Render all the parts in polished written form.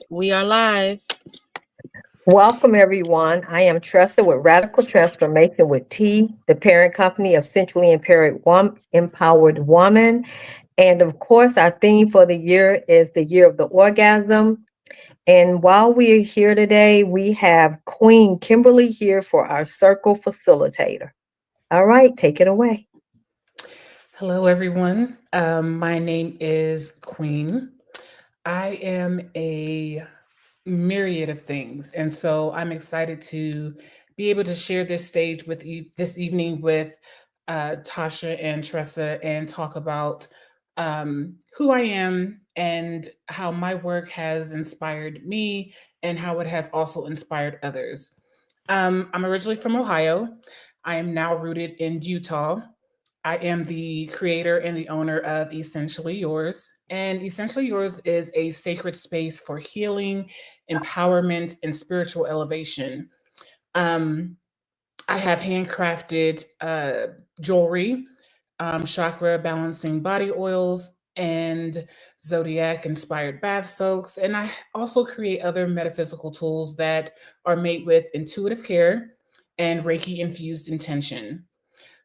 We are live. Welcome, everyone. I am Tressa with Radical Transformation with T, the parent company of Sensually Empowered Woman. And of course, our theme for the year is the year of the orgasm. And while we are here today, we have Queen Kimberly here for our circle facilitator. All right, take it away. Hello, everyone. My name is Queen. I am a myriad of things, and so I'm excited to be able to share this stage with you this evening with Tasha and Tressa and talk about who I am and how my work has inspired me and how it has also inspired others. I'm originally from Ohio. I am now rooted in Utah. I am the creator and the owner of Essentially Yours. And Essentially Yours is a sacred space for healing, empowerment, and spiritual elevation. Um, I have handcrafted jewelry, chakra balancing body oils, and zodiac inspired bath soaks. And I also create other metaphysical tools that are made with intuitive care and Reiki infused intention.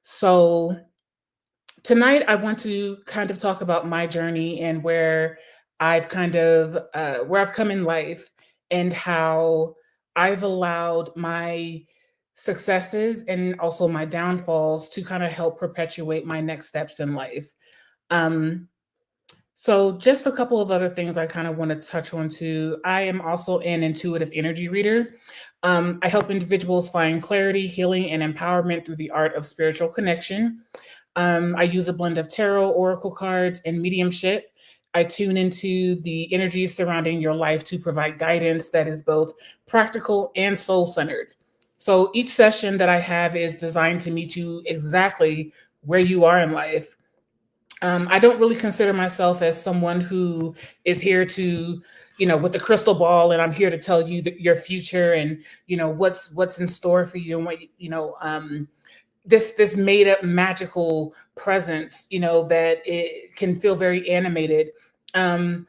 So, tonight I want to kind of talk about my journey and where I've come in life and how I've allowed my successes and also my downfalls to kind of help perpetuate my next steps in life. Um, so, just a couple of other things I kind of want to touch on too. I am also an intuitive energy reader. I help individuals find clarity, healing, and empowerment through the art of spiritual connection. I use a blend of tarot, oracle cards, and mediumship. I tune into the energies surrounding your life to provide guidance that is both practical and soul centered. So each session that I have is designed to meet you exactly where you are in life. I don't really consider myself as someone who is here to, with the crystal ball, and I'm here to tell you your future and what's in store for you and this made up magical presence, that it can feel very animated. Um,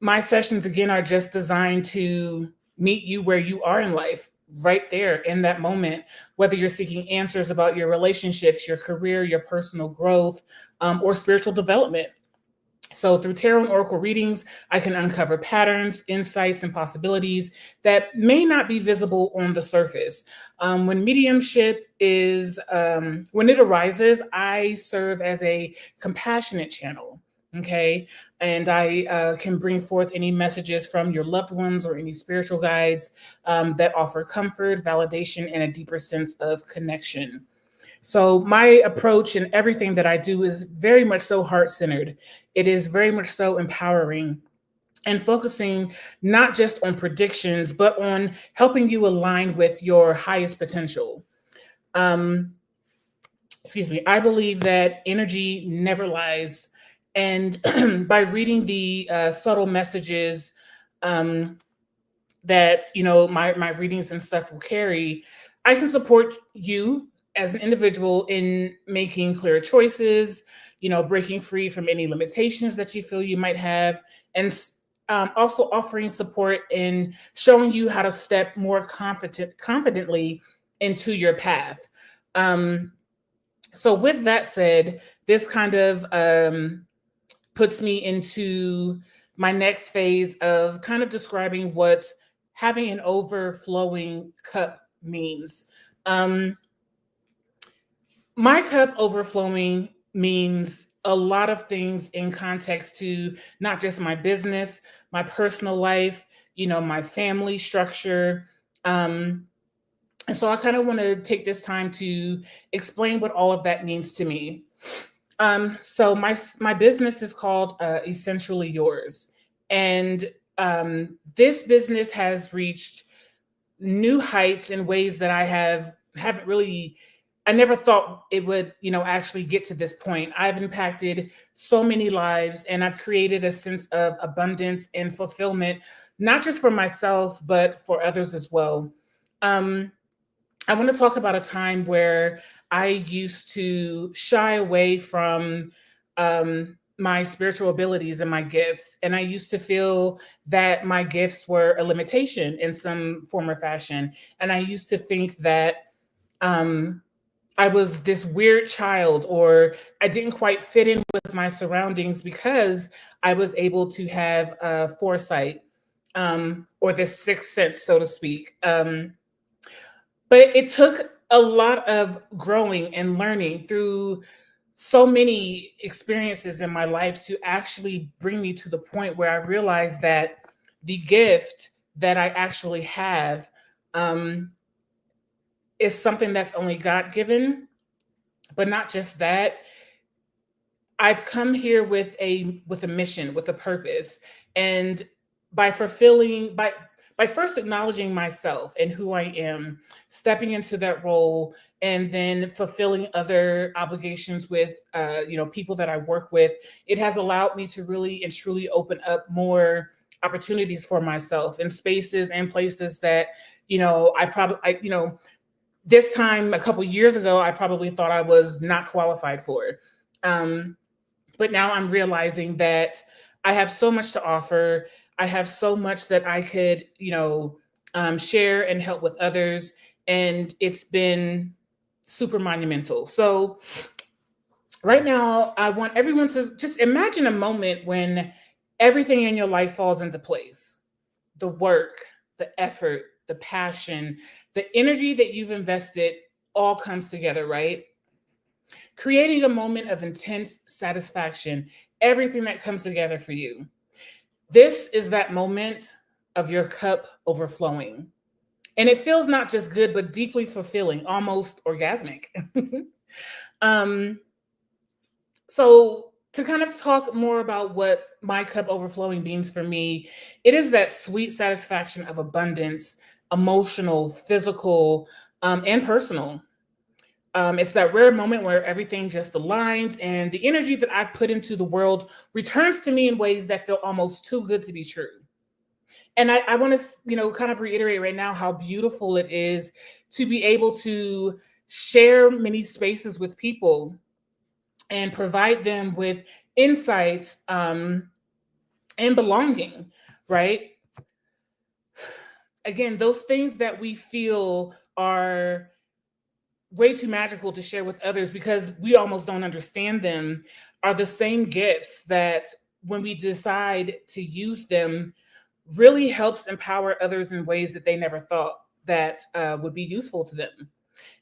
my sessions again are just designed to meet you where you are in life, right there in that moment, whether you're seeking answers about your relationships, your career, your personal growth, or spiritual development. So, through tarot and oracle readings, I can uncover patterns, insights, and possibilities that may not be visible on the surface. When it arises, I serve as a compassionate channel. Okay. And I can bring forth any messages from your loved ones or any spiritual guides that offer comfort, validation, and a deeper sense of connection. So my approach and everything that I do is very much so heart centered. It is very much so empowering and focusing not just on predictions, but on helping you align with your highest potential. Um, excuse me. I believe that energy never lies, and by reading the subtle messages um, that my readings and stuff will carry, I can support you as an individual in making clear choices, breaking free from any limitations that you feel you might have, and also offering support in showing you how to step more confidently into your path. Um, so, with that said, this kind of puts me into my next phase of kind of describing what having an overflowing cup means. Um, my cup overflowing means a lot of things in context to not just my business, my personal life, my family structure. Um, and so I kind of want to take this time to explain what all of that means to me. So my business is called Essentially Yours, and this business has reached new heights in ways that haven't really. I never thought it would, actually get to this point. I've impacted so many lives, and I've created a sense of abundance and fulfillment, not just for myself but for others as well. Um, I want to talk about a time where I used to shy away from my spiritual abilities and my gifts. And I used to feel that my gifts were a limitation in some form or fashion. And I used to think that um, I was this weird child, or I didn't quite fit in with my surroundings because I was able to have foresight, or this sixth sense, so to speak. But it took a lot of growing and learning through so many experiences in my life to actually bring me to the point where I realized that the gift that I actually have um, is something that's only God given. But not just that, I've come here with a mission, with a purpose, and by fulfilling by first acknowledging myself and who I am, stepping into that role, and then fulfilling other obligations with people that I work with. It has allowed me to really and truly open up more opportunities for myself in spaces and places that I probably this time a couple years ago I probably thought I was not qualified for. Um, but now I'm realizing that I have so much to offer. I have so much that I could, share and help with others. And it's been super monumental. So, right now, I want everyone to just imagine a moment when everything in your life falls into place: the work, the effort, the passion, the energy that you've invested all comes together, right? Creating a moment of intense satisfaction, everything that comes together for you. This is that moment of your cup overflowing. And it feels not just good, but deeply fulfilling, almost orgasmic. um, so, to kind of talk more about what my cup overflowing means for me, it is that sweet satisfaction of abundance, emotional, physical, and personal. It's that rare moment where everything just aligns and the energy that I've put into the world returns to me in ways that feel almost too good to be true. And I want to, kind of reiterate right now how beautiful it is to be able to share many spaces with people and provide them with insight, and belonging, right? Again, those things that we feel are way too magical to share with others because we almost don't understand them are the same gifts that, when we decide to use them, really helps empower others in ways that they never thought that would be useful to them.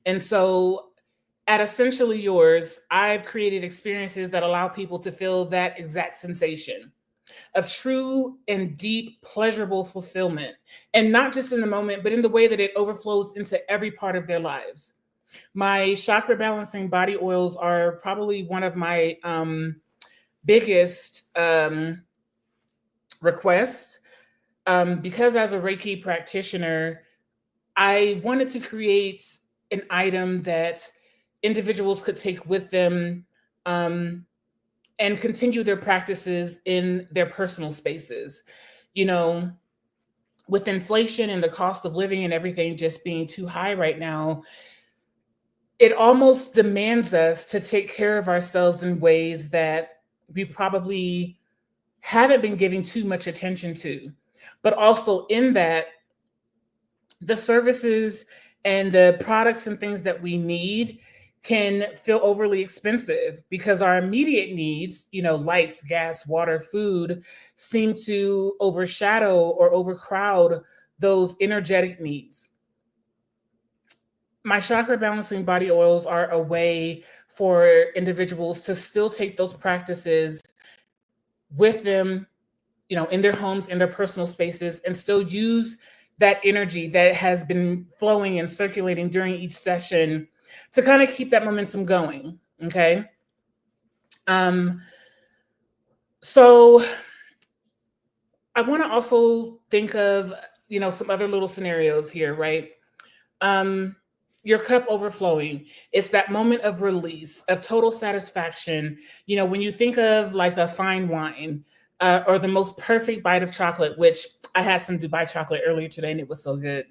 And so at Essentially Yours, I've created experiences that allow people to feel that exact sensation of true and deep pleasurable fulfillment, and not just in the moment, but in the way that it overflows into every part of their lives. My chakra balancing body oils are probably one of my biggest requests, because as a Reiki practitioner, I wanted to create an item that individuals could take with them, um, and continue their practices in their personal spaces. You know, with inflation and the cost of living and everything just being too high right now, it almost demands us to take care of ourselves in ways that we probably haven't been giving too much attention to. But also, in that, the services and the products and things that we need can feel overly expensive because our immediate needs, lights, gas, water, food, seem to overshadow or overcrowd those energetic needs. My chakra balancing body oils are a way for individuals to still take those practices with them, in their homes, in their personal spaces, and still use that energy that has been flowing and circulating during each session to kind of keep that momentum going. Okay. Um, so I want to also think of, some other little scenarios here, right? Um, your cup overflowing. It's that moment of release, of total satisfaction. When you think of like a fine wine, or the most perfect bite of chocolate, which I had some Dubai chocolate earlier today and it was so good.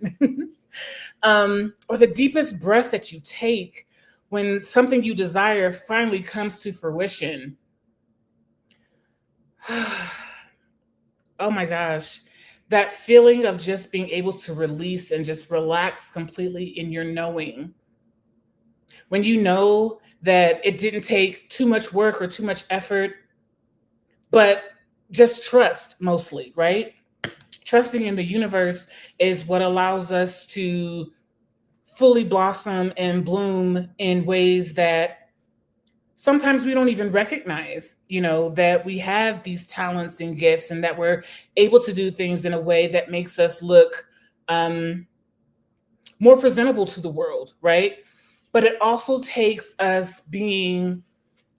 Or the deepest breath that you take when something you desire finally comes to fruition. Oh my gosh. That feeling of just being able to release and just relax completely in your knowing. When you know that it didn't take too much work or too much effort, but just trust mostly, right? Trusting in the universe is what allows us to fully blossom and bloom in ways that sometimes we don't even recognize, that we have these talents and gifts and that we're able to do things in a way that makes us look um, more presentable to the world, right? But it also takes us being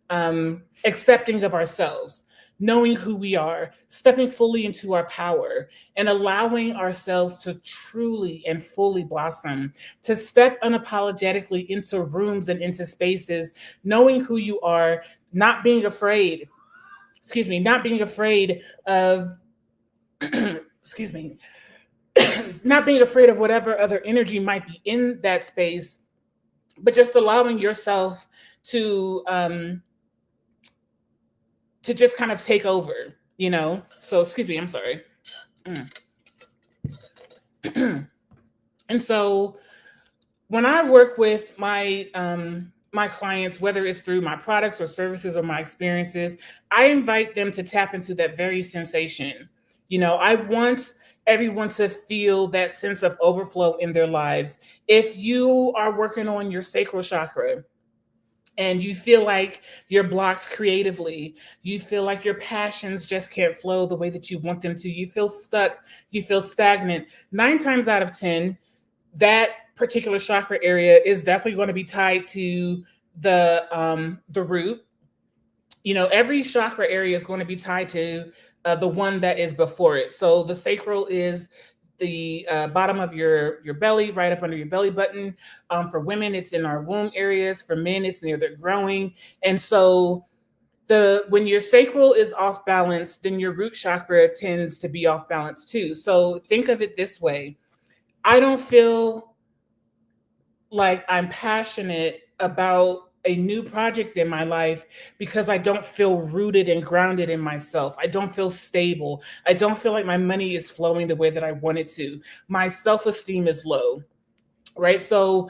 accepting of ourselves, knowing who we are, stepping fully into our power, and allowing ourselves to truly and fully blossom, to step unapologetically into rooms and into spaces, knowing who you are, not being afraid, not being afraid of, excuse me, not being afraid of whatever other energy might be in that space, but just allowing yourself to just kind of take over. So, excuse me, I'm sorry. And so when I work with my clients, whether it's through my products or services or my experiences, I invite them to tap into that very sensation. I want everyone to feel that sense of overflow in their lives. If you are working on your sacral chakra, and you feel like you're blocked creatively, you feel like your passions just can't flow the way that you want them to, you feel stuck, you feel stagnant, 9 times out of 10, that particular chakra area is definitely going to be tied to the root. Every chakra area is going to be tied to the one that is before it. So the sacral is the bottom of your belly, right up under your belly button. For women, it's in our womb areas. For men, it's near the growing. And so when your sacral is off balance, then your root chakra tends to be off balance too. So think of it this way. I don't feel like I'm passionate about a new project in my life because I don't feel rooted and grounded in myself. I don't feel stable. I don't feel like my money is flowing the way that I want it to. My self-esteem is low, right? So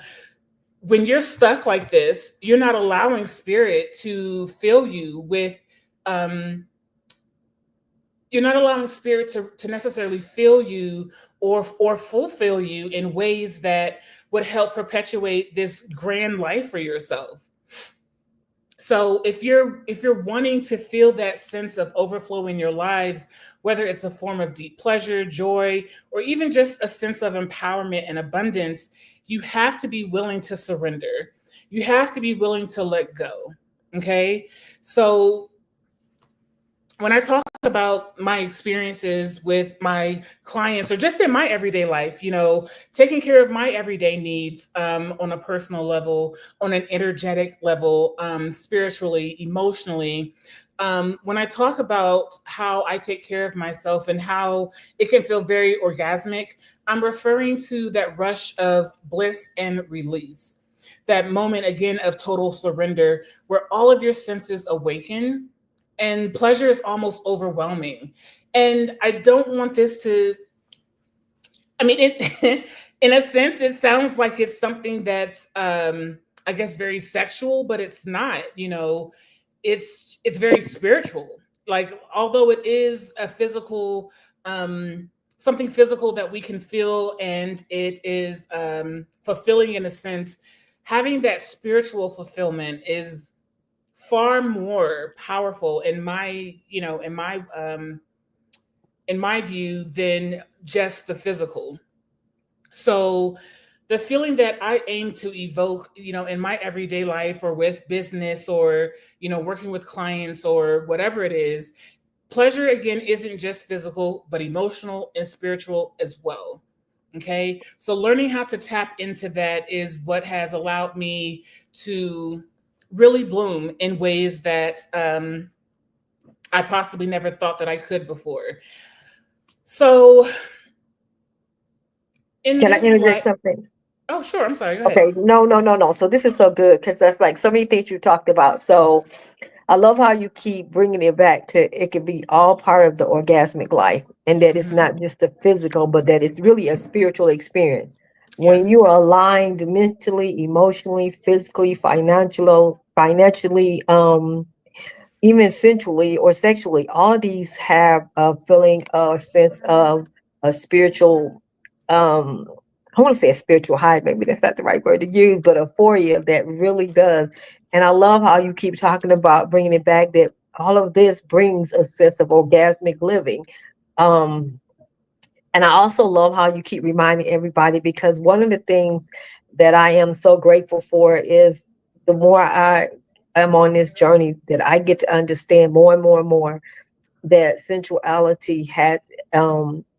when you're stuck like this, you're not allowing spirit to fill you with you're not allowing spirit to necessarily fill you or fulfill you in ways that would help perpetuate this grand life for yourself. So if you're wanting to feel that sense of overflow in your lives, whether it's a form of deep pleasure, joy, or even just a sense of empowerment and abundance, you have to be willing to surrender. You have to be willing to let go. Okay? So when I talk about my experiences with my clients or just in my everyday life, taking care of my everyday needs on a personal level, on an energetic level, spiritually, emotionally. When I talk about how I take care of myself and how it can feel very orgasmic, I'm referring to that rush of bliss and release, that moment again of total surrender where all of your senses awaken and pleasure is almost overwhelming. And I don't want this to, I mean, it, in a sense, it sounds like it's something that's, I guess, very sexual, but it's not, it's very spiritual. Like, although it is a physical, something physical that we can feel and it is fulfilling in a sense, having that spiritual fulfillment is far more powerful in my view than just the physical. So the feeling that I aim to evoke, in my everyday life or with business or, working with clients or whatever it is, pleasure again isn't just physical, but emotional and spiritual as well. Okay. So learning how to tap into that is what has allowed me to really bloom in ways that I possibly never thought that I could before. So in Can I this interject life, something? oh, sure. I'm sorry. Go ahead. Okay, no, no, no, no. So this is so good because that's like so many things you talked about. So I love how you keep bringing it back to it could be all part of the orgasmic life, and that it's Hmm. not just the physical, but that it's really a spiritual experience. When Yes. you are aligned mentally, emotionally, physically, financially, even sensually or sexually, all of these have a feeling, a sense of a spiritual, um, I want to say a spiritual high, maybe that's not the right word to use, but euphoria that really does. And I love how you keep talking about bringing it back that all of this brings a sense of orgasmic living. Um, and I also love how you keep reminding everybody because one of the things that I am so grateful for is the more I am on this journey that I get to understand more and more and more that sensuality had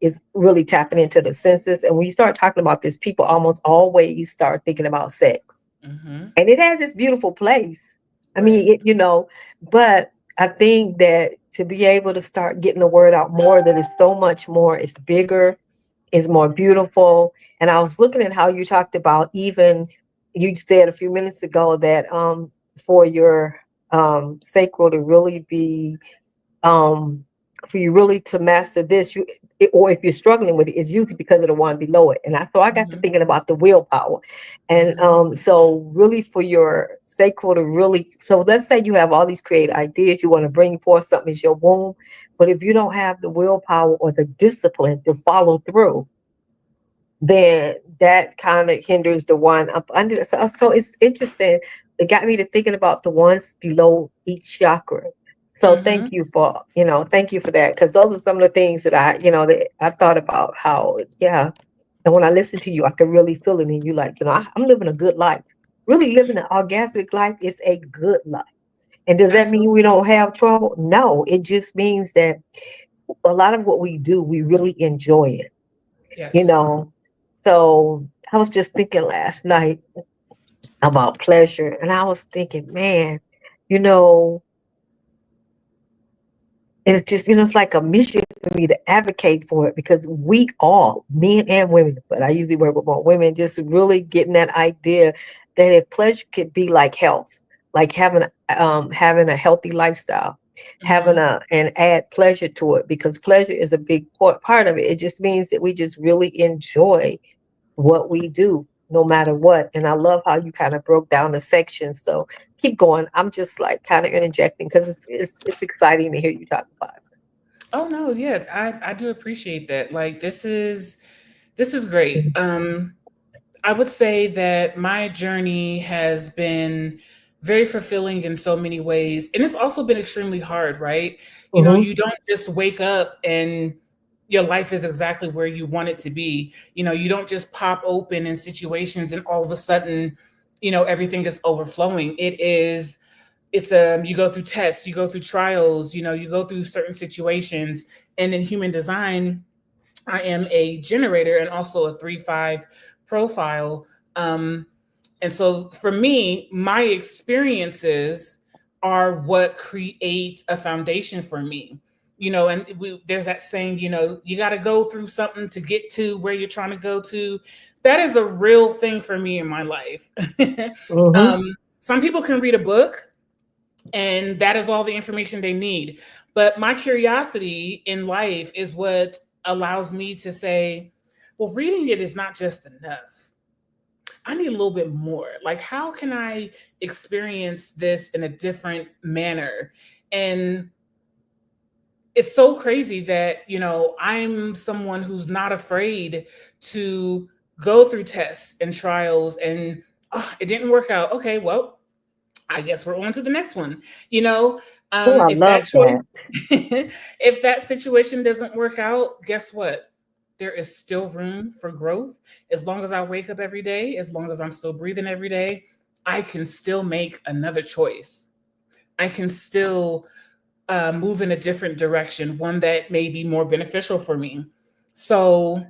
is really tapping into the senses. And when you start talking about this, people almost always start thinking about sex. Hmm. And it has this beautiful place. I Right. mean, but I think that to be able to start getting the word out more, that it's so much more, it's bigger, is more beautiful. And I was looking at how you talked about even you said a few minutes ago that for your sacral to really be um for you really to master this or if you're struggling with it, it's usually because of the one below it. And so I got to Hmm. thinking about the willpower. And Hmm. so really for your sacral to really, so let's say you have all these creative ideas, you want to bring forth something is your womb, but if you don't have the willpower or the discipline to follow through, then that kind of hinders the one up under. So it's interesting. It got me to thinking about the ones below each chakra. So Hmm. thank you for that. Because those are some of the things that that I thought about how, yeah. And when I listen to you, I can really feel it in you. Like, I'm living a good life. Really living an orgasmic life is a good life. And does that mean we Absolutely. don't have trouble? No, it just means that a lot of what we do, we really enjoy it you Yes. know. So I was just thinking last night about pleasure, and I was thinking, man, you know, it's just, it's like a mission for me to advocate for it because we all, men and women, but I usually work with more women, just really getting that idea that if pleasure could be like health, like having a healthy lifestyle, having Hmm. and add pleasure to it because pleasure is a big part of it. It just means that we just really enjoy what we do no matter what. And I love how you kind of broke down the sections. So keep going. I'm just like kind of interjecting because it's exciting to hear you talk about it. Oh no, yeah, I do appreciate that. Like this is great. I would say that my journey has been very fulfilling in so many ways. And it's also been extremely hard, right? Mm-hmm. You don't just wake up and your life is exactly where you want it to be. You don't just pop open in situations and all of a sudden, everything is overflowing. It's you go through tests, you go through trials, you go through certain situations. And in human design, I am a generator and also a 3-5 profile. Um, and so for me, my experiences are what create a foundation for me. And there's that saying, you got to go through something to get to where you're trying to go to. That is a real thing for me in my life. Mm-hmm. um, some people can read a book and that is all the information they need. But my curiosity in life is what allows me to say, well, reading it is not just enough. I need a little bit more. Like, how can I experience this in a different manner? And it's so crazy that, I'm someone who's not afraid to go through tests and trials and it didn't work out. Okay, well, I guess we're on to the next one. You know, Oh, I if that love choice, that. if that situation doesn't work out, guess what? There is still room for growth. As long as I wake up every day, as long as I'm still breathing every day, I can still make another choice. I can still move in a different direction, one that may be more beneficial for me. So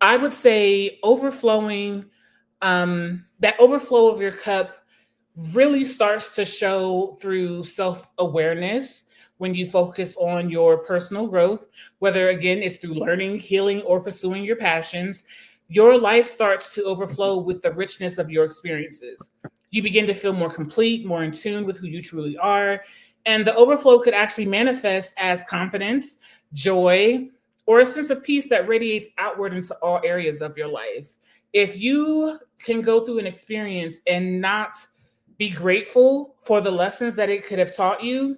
I would say that overflow of your cup really starts to show through self awareness when you focus on your personal growth, whether again it's through learning, healing, or pursuing your passions. Your life starts to overflow with the richness of your experiences. You begin to feel more complete, more in tune with who you truly are. And the overflow could actually manifest as confidence, joy, or a sense of peace that radiates outward into all areas of your life. If you can go through an experience and not be grateful for the lessons that it could have taught you,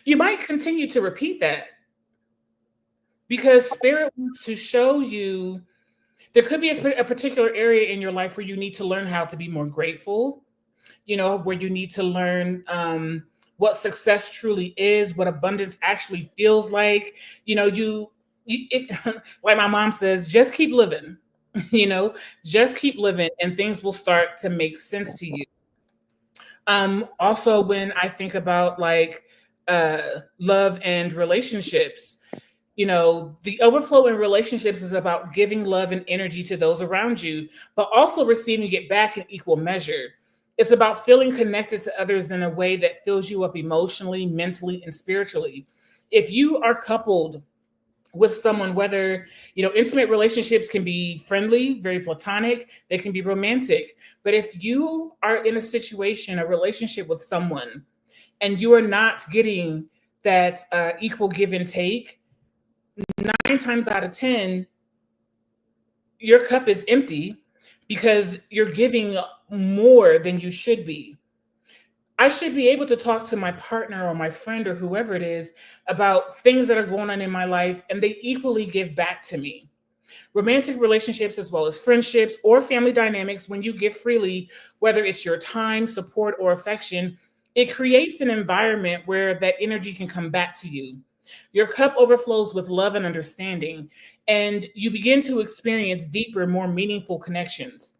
you might continue to repeat that because spirit wants to show you there could be a particular area in your life where you need to learn how to be more grateful, where you need to learn what success truly is, what abundance actually feels like. Like my mom says, just keep living, you know, just keep living and things will start to make sense to you. Also, when I think about like love and relationships, the overflow in relationships is about giving love and energy to those around you, but also receiving it back in equal measure. It's about feeling connected to others in a way that fills you up emotionally, mentally, and spiritually. If you are coupled with someone, whether intimate relationships can be friendly, very platonic, they can be romantic, but if you are in a relationship with someone and you are not getting that equal give and take, 9 times out of 10 your cup is empty because you're giving more than you should be. I should be able to talk to my partner or my friend or whoever it is about things that are going on in my life, and they equally give back to me. Romantic relationships, as well as friendships or family dynamics, when you give freely, whether it's your time, support, or affection, it creates an environment where that energy can come back to you. Your cup overflows with love and understanding, and you begin to experience deeper, more meaningful connections.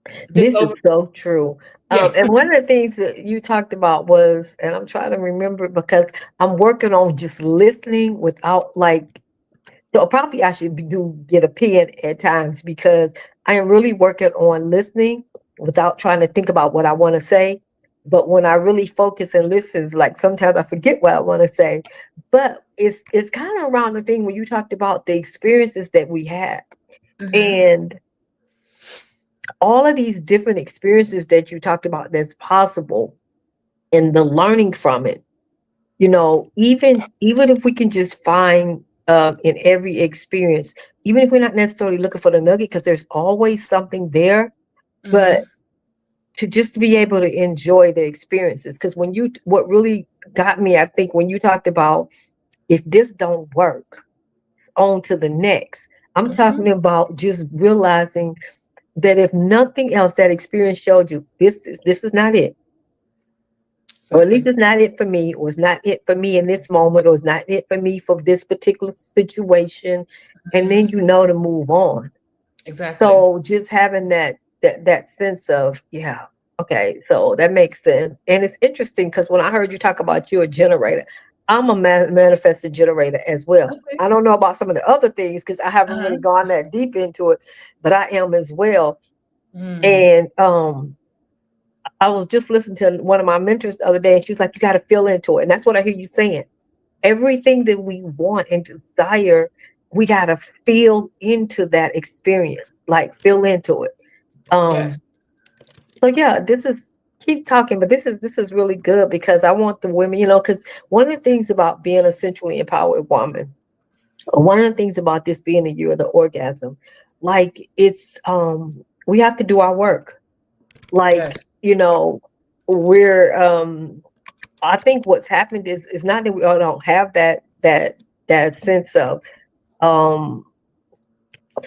This This is over, so true. yeah. And one of the things that you talked about was, and I'm trying to remember because I'm working on just listening without like, so probably I should do get a pen at times because I am really working on listening without trying to think about what I want to say. But when I really focus and listen, like sometimes I forget what I want to say. But it's kind of around the thing when you talked about the experiences that we had. Mhm. And all of these different experiences that you talked about that's possible and the learning from it, even if we can just find in every experience, even if we're not necessarily looking for the nugget because there's always something there, but Mhm. to just be able to enjoy the experiences. Because what really got me, I think, when you talked about if this don't work, on to the next, I'm Mhm. talking about just realizing that if nothing else, that experience showed you this is not it, or at least Exactly. it's not it for me, or it's not it for me in this moment, or it's not it for me for this particular situation, and then Mhm. to move on. Exactly. So just having that sense of, yeah, okay, so that makes sense. And it's interesting because when I heard you talk about you're a generator, I'm a manifested generator as well. Okay. I don't know about some of the other things because I haven't Uh-huh. really gone that deep into it, but I am as well. Mm. And I was just listening to one of my mentors the other day, and she was like, "You got to feel into it," and that's what I hear you saying. Everything that we want and desire, we got to feel into that experience, like feel into it. Yes. Um, so yeah, this is keep talking, but this is really good because I want the women, because one of the things about being a centrally empowered woman, or one of the things about this being the year of the orgasm, like it's we have to do our work. Like, Yes. we're I think what's happened is not that we all don't have that sense of um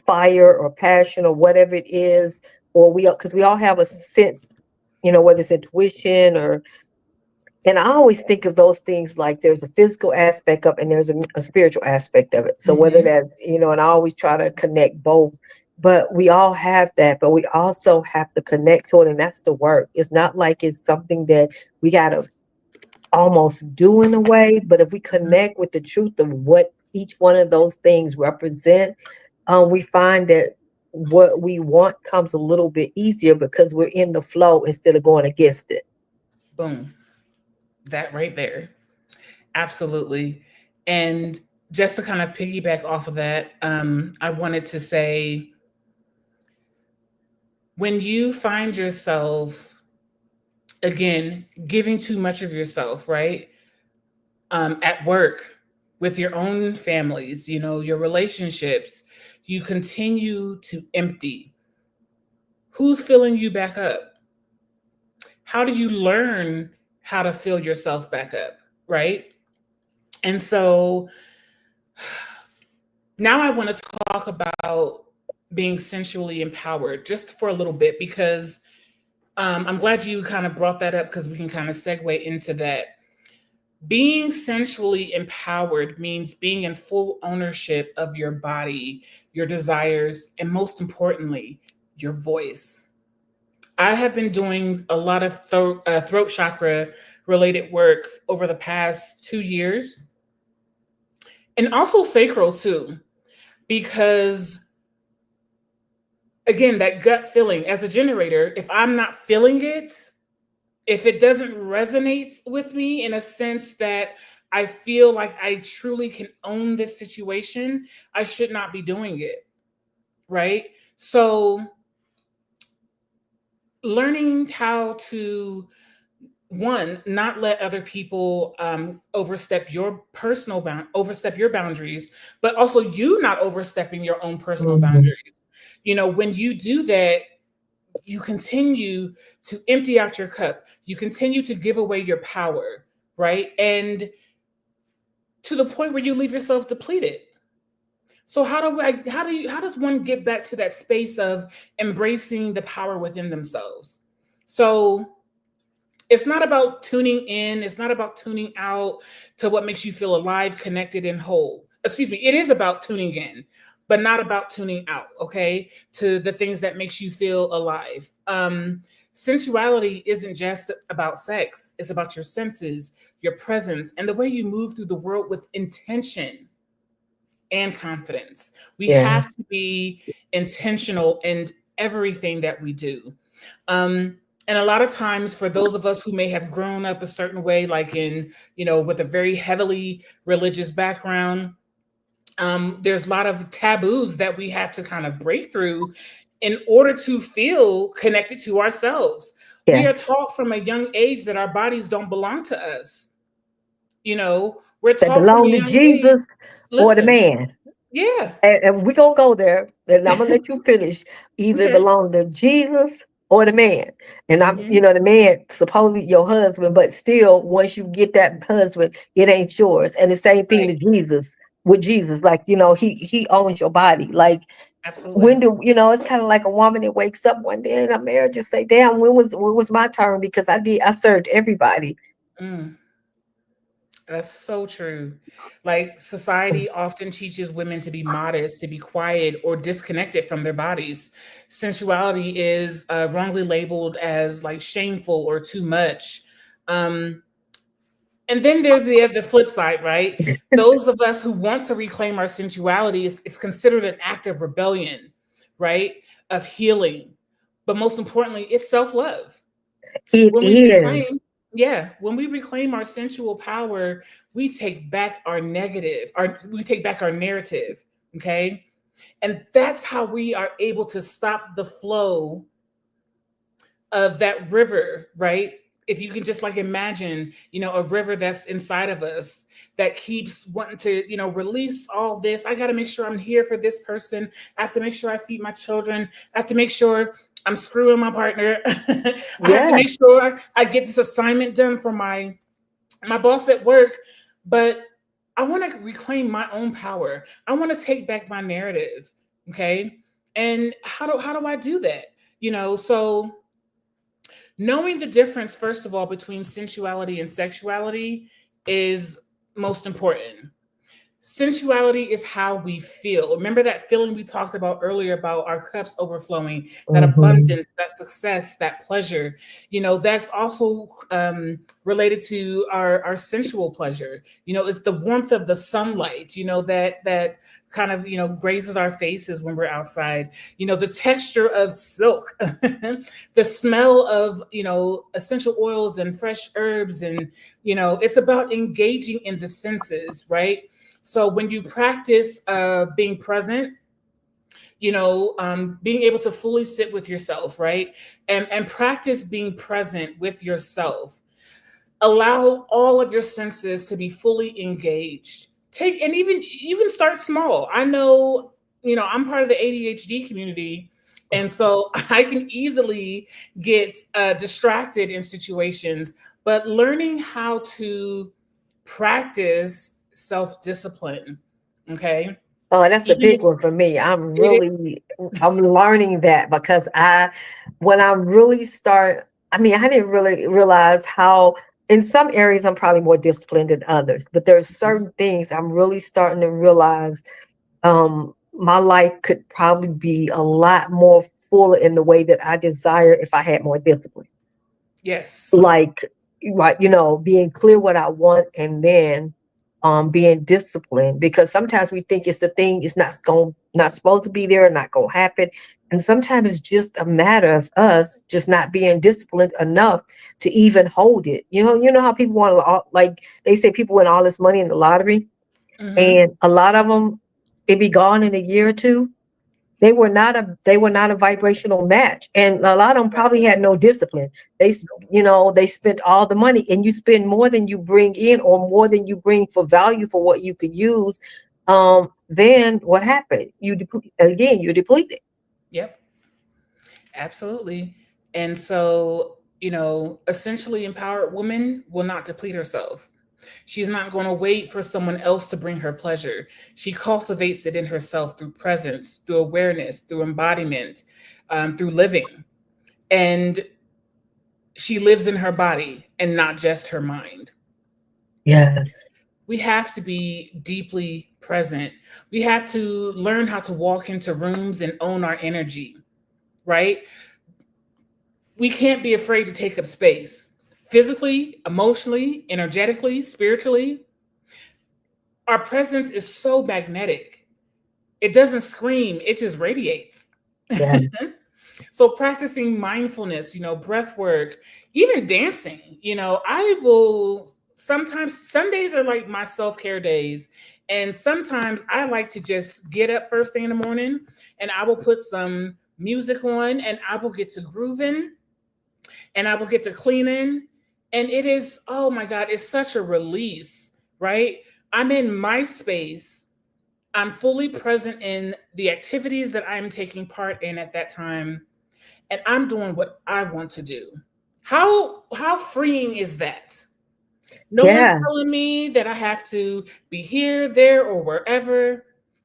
fire or passion or whatever it is, or because we all have a sense, whether it's intuition or, and I always think of those things like there's a physical aspect of and there's a spiritual aspect of it. So whether Mhm. that's, and I always try to connect both, but we all have that, but we also have to connect to it, and that's the work. It's not like it's something that we gotta almost do in a way, but if we Mhm. connect with the truth of what each one of those things represent, we find that what we want comes a little bit easier because we're in the flow instead of going against it. Boom. That right there. Absolutely. And just to kind of piggyback off of that, I wanted to say when you find yourself Again, giving too much of yourself, right? At work, with your own families, your relationships, you continue to empty. Who's filling you back up? How do you learn how to fill yourself back up, right? And so now I want to talk about being sensually empowered just for a little bit, because I'm glad you kind of brought that up, because we can kind of segue into that. Being sensually empowered means being in full ownership of your body, your desires, and most importantly, your voice. I have been doing a lot of throat chakra related work over the past 2 years, and also sacral too, because again, that gut feeling as a generator, if I'm not feeling it, if it doesn't resonate with me in a sense that I feel like I truly can own this situation, I should not be doing it. Right. So, learning how to, one, not let other people overstep your boundaries, but also you not overstepping your own personal Mhm. boundaries. When you do that, you continue to empty out your cup. You continue to give away your power, right? And to the point where you leave yourself depleted. So how does one get back to that space of embracing the power within themselves? So it's not about tuning in, it's not about tuning out to what makes you feel alive, connected, and whole. Excuse me, it is about tuning in, but not about tuning out, okay? To the things that makes you feel alive. Sensuality isn't just about sex, it's about your senses, your presence, and the way you move through the world with intention and confidence. We Yeah. have to be intentional in everything that we do. And a lot of times, for those of us who may have grown up a certain way, like with a very heavily religious background, there's a lot of taboos that we have to kind of break through in order to feel connected to ourselves. We are Yes. taught from a young age that our bodies don't belong to us. We're That taught from a belong to young age. Jesus or the Listen, man. yeah, And we're gonna go there, and I'm gonna let you finish. Either it okay. belong to Jesus or the man. And Hmm. the man supposedly your husband, but still, once you get that husband, it ain't yours. And the same thing Right. to Jesus with Jesus, like he owns your body. Like when Absolutely. do it's kind of like a woman that wakes up one day in a marriage and say, "Damn, when was my turn?" Because I served everybody. Mm, that's so true. Like, society often teaches women to be modest, to be quiet, or disconnected from their bodies. Sensuality is wrongly labeled as like shameful or too much. Um, and then there's the flip side, right? Those of us who want to reclaim our sensuality, it's considered an act of rebellion, right? Of healing. But most importantly, it's self love. It When we is. reclaim, yeah, when we reclaim our sensual power, we take back our negative, we take back our narrative. Okay. And that's how we are able to stop the flow of that river, right? If you can just like imagine, a river that's inside of us that keeps wanting to, release all this. I got to make sure I'm here for this person. I have to make sure I feed my children. I have to make sure I'm screwing my partner. I have to Yeah. make sure I get this assignment done for my boss at work. But I want to reclaim my own power. I want to take back my narrative. Okay. And how do I do that? So knowing the difference, first of all, between sensuality and sexuality is most important. Sensuality is how we feel. Remember that feeling we talked about earlier about our cups overflowing, that Hmm. abundance, that success, that pleasure. That's also related to our sensual pleasure. It's the warmth of the sunlight, that kind of, grazes our faces when we're outside. The texture of silk, the smell of, essential oils and fresh herbs. And, it's about engaging in the senses, right? So when you practice being present, being able to fully sit with yourself, right? And practice being present with yourself. Allow all of your senses to be fully engaged. Take, and even you can start small. I know, I'm part of the ADHD community, and so I can easily get distracted in situations, but learning how to practice self-discipline, okay? Oh, that's a Even big if one for me. it I'm learning that because when I really start, I mean, I didn't really realize how, in some areas, I'm probably more disciplined than others, but there's is, certain things I'm really starting to realize, my life could probably be a lot more fuller in the way that I desire if I had more discipline. yes. Like, right, being clear what I want, and then being disciplined, because sometimes we think it's the thing, it's not supposed to be there, not gonna happen. And sometimes it's just a matter of us just not being disciplined enough to even hold it. You know how people want, like they say, people win all this money in the lottery, Hmm. and a lot of them, it be gone in a year or two. They were not a vibrational match, and a lot of them probably had no discipline. They spent all the money, and you spend more than you bring in, or more than you bring for value for what you could use. Then what happened? You depleted. Yep. Absolutely. And so, essentially empowered woman will not deplete herself. She's not going to wait for someone else to bring her pleasure. She cultivates it in herself through presence, through awareness, through embodiment, through living. And she lives in her body and not just her mind. Yes. We have to be deeply present. We have to learn how to walk into rooms and own our energy, right? We can't be afraid to take up space physically, emotionally, energetically, spiritually. Our presence is so magnetic. It doesn't scream, it just radiates. Yeah. So practicing mindfulness, breath work, even dancing, I will sometimes, Sundays are like my self-care days. And sometimes I like to just get up first thing in the morning and I will put some music on and I will get to grooving and I will get to cleaning. And it is, oh my God, it's such a release, right? I'm in my space. I'm fully present in the activities that I'm taking part in at that time. And I'm doing what I want to do. How freeing is that? No one's Yeah. telling me that I have to be here, there, or wherever.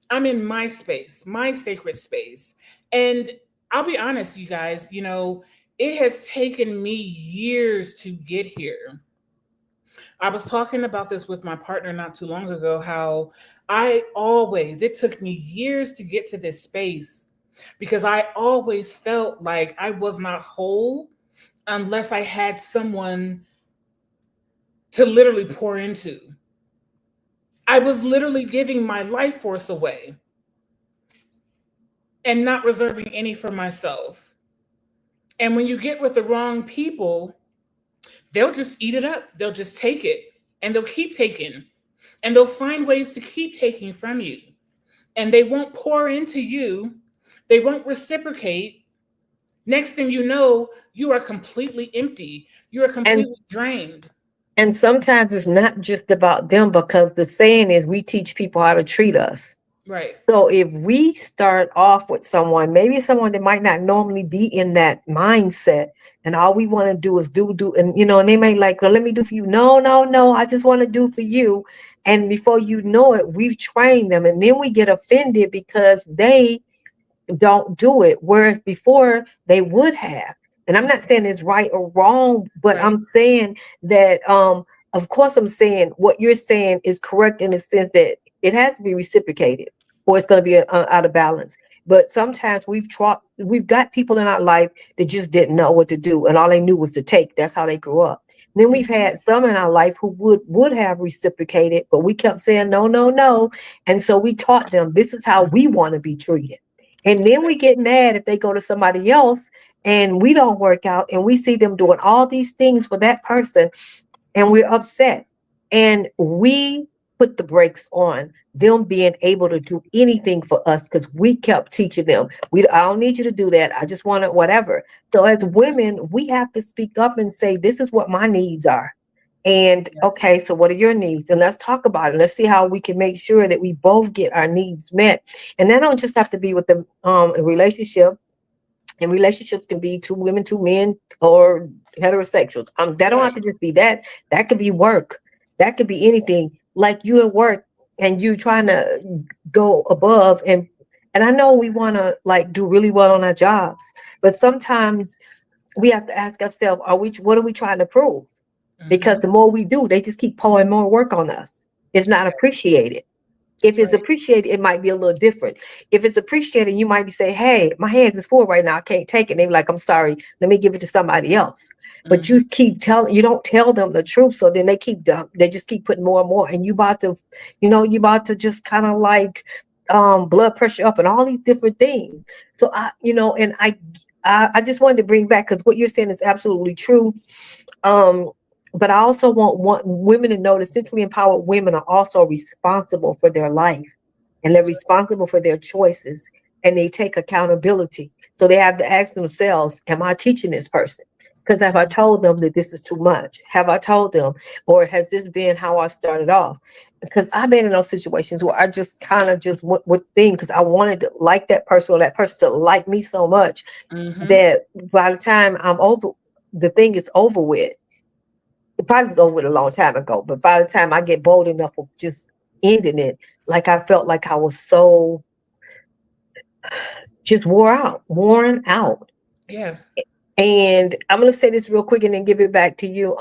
I'm in my space, my sacred space. And I'll be honest, you guys, it has taken me years to get here. I was talking about this with my partner not too long ago, how it took me years to get to this space because I always felt like I was not whole unless I had someone to literally pour into. I was literally giving my life force away and not reserving any for myself. And when you get with the wrong people, they'll just eat it up. They'll just take it and they'll keep taking and they'll find ways to keep taking from you. And they won't pour into you, they won't reciprocate. Next thing you know, you are completely empty, you are And completely drained. and sometimes it's not just about them, because the saying is, we teach people how to treat us. Right, So if we start off with someone, maybe someone that might not normally be in that mindset, and all we want to do is do, and they may like, well, let me do for you. No, no, no, I just want to do for you. And before you know it, we've trained them, and then we get offended because they don't do it, whereas before they would have. And I'm not saying it's right or wrong, but right, I'm saying that, of course, I'm saying what you're saying is correct in the sense that it has to be reciprocated, or it's going to be out of balance. But sometimes we've got people in our life that just didn't know what to do, and all they knew was to take. That's how they grew up. And then we've mhm, had some in our life who would have reciprocated, but we kept saying no, no, no, and so we taught them this is how we want to be treated. And then we get mad if they go to somebody else and we don't work out, and we see them doing all these things for that person, and we're upset. And we put the brakes on them being able to do anything for us because we kept teaching them, I don't need you to do that. I just want to whatever. So as women, we have to speak up and say, this is what my needs are. And Yeah. okay, so what are your needs? And let's talk about it. Let's see how we can make sure that we both get our needs met. And that don't just have to be with the a relationship. And relationships can be two women, two men, or heterosexuals. That don't have Right. to just be that. That could be work. That could be anything. Like you at work and you trying to go above and I know we want to like do really well on our jobs, but sometimes we have to ask ourselves, what are we trying to prove? Because Hmm. the more we do, they just keep pouring more work on us. It's not appreciated. If That's it's right. appreciated, it might be a little different. If it's appreciated, you might be saying, hey, my hands is full right now. I can't take it. And they be like, I'm sorry. Let me give it to somebody else. But Hmm. you don't tell them the truth. So then they just keep putting more and more. And you about to just kind of like blood pressure up and all these different things. So I just wanted to bring back because what you're saying is absolutely true. Um, but I also want women to know that centrally empowered women are also responsible for their life and they're That's right. responsible for their choices and they take accountability. So they have to ask themselves, am I teaching this person? Because have I Hmm. told them that this is too much? Have I told them? Or has this been how I started off? Because I've been in those situations where I just kind of just went with things because I wanted to like that person or that person to like me so much Hmm. that by the time the thing is over with, it probably was over with a long time ago, but by the time I get bold enough of just ending it, like I felt like I was so just worn out. Yeah. And I'm gonna say this real quick and then give it back to you.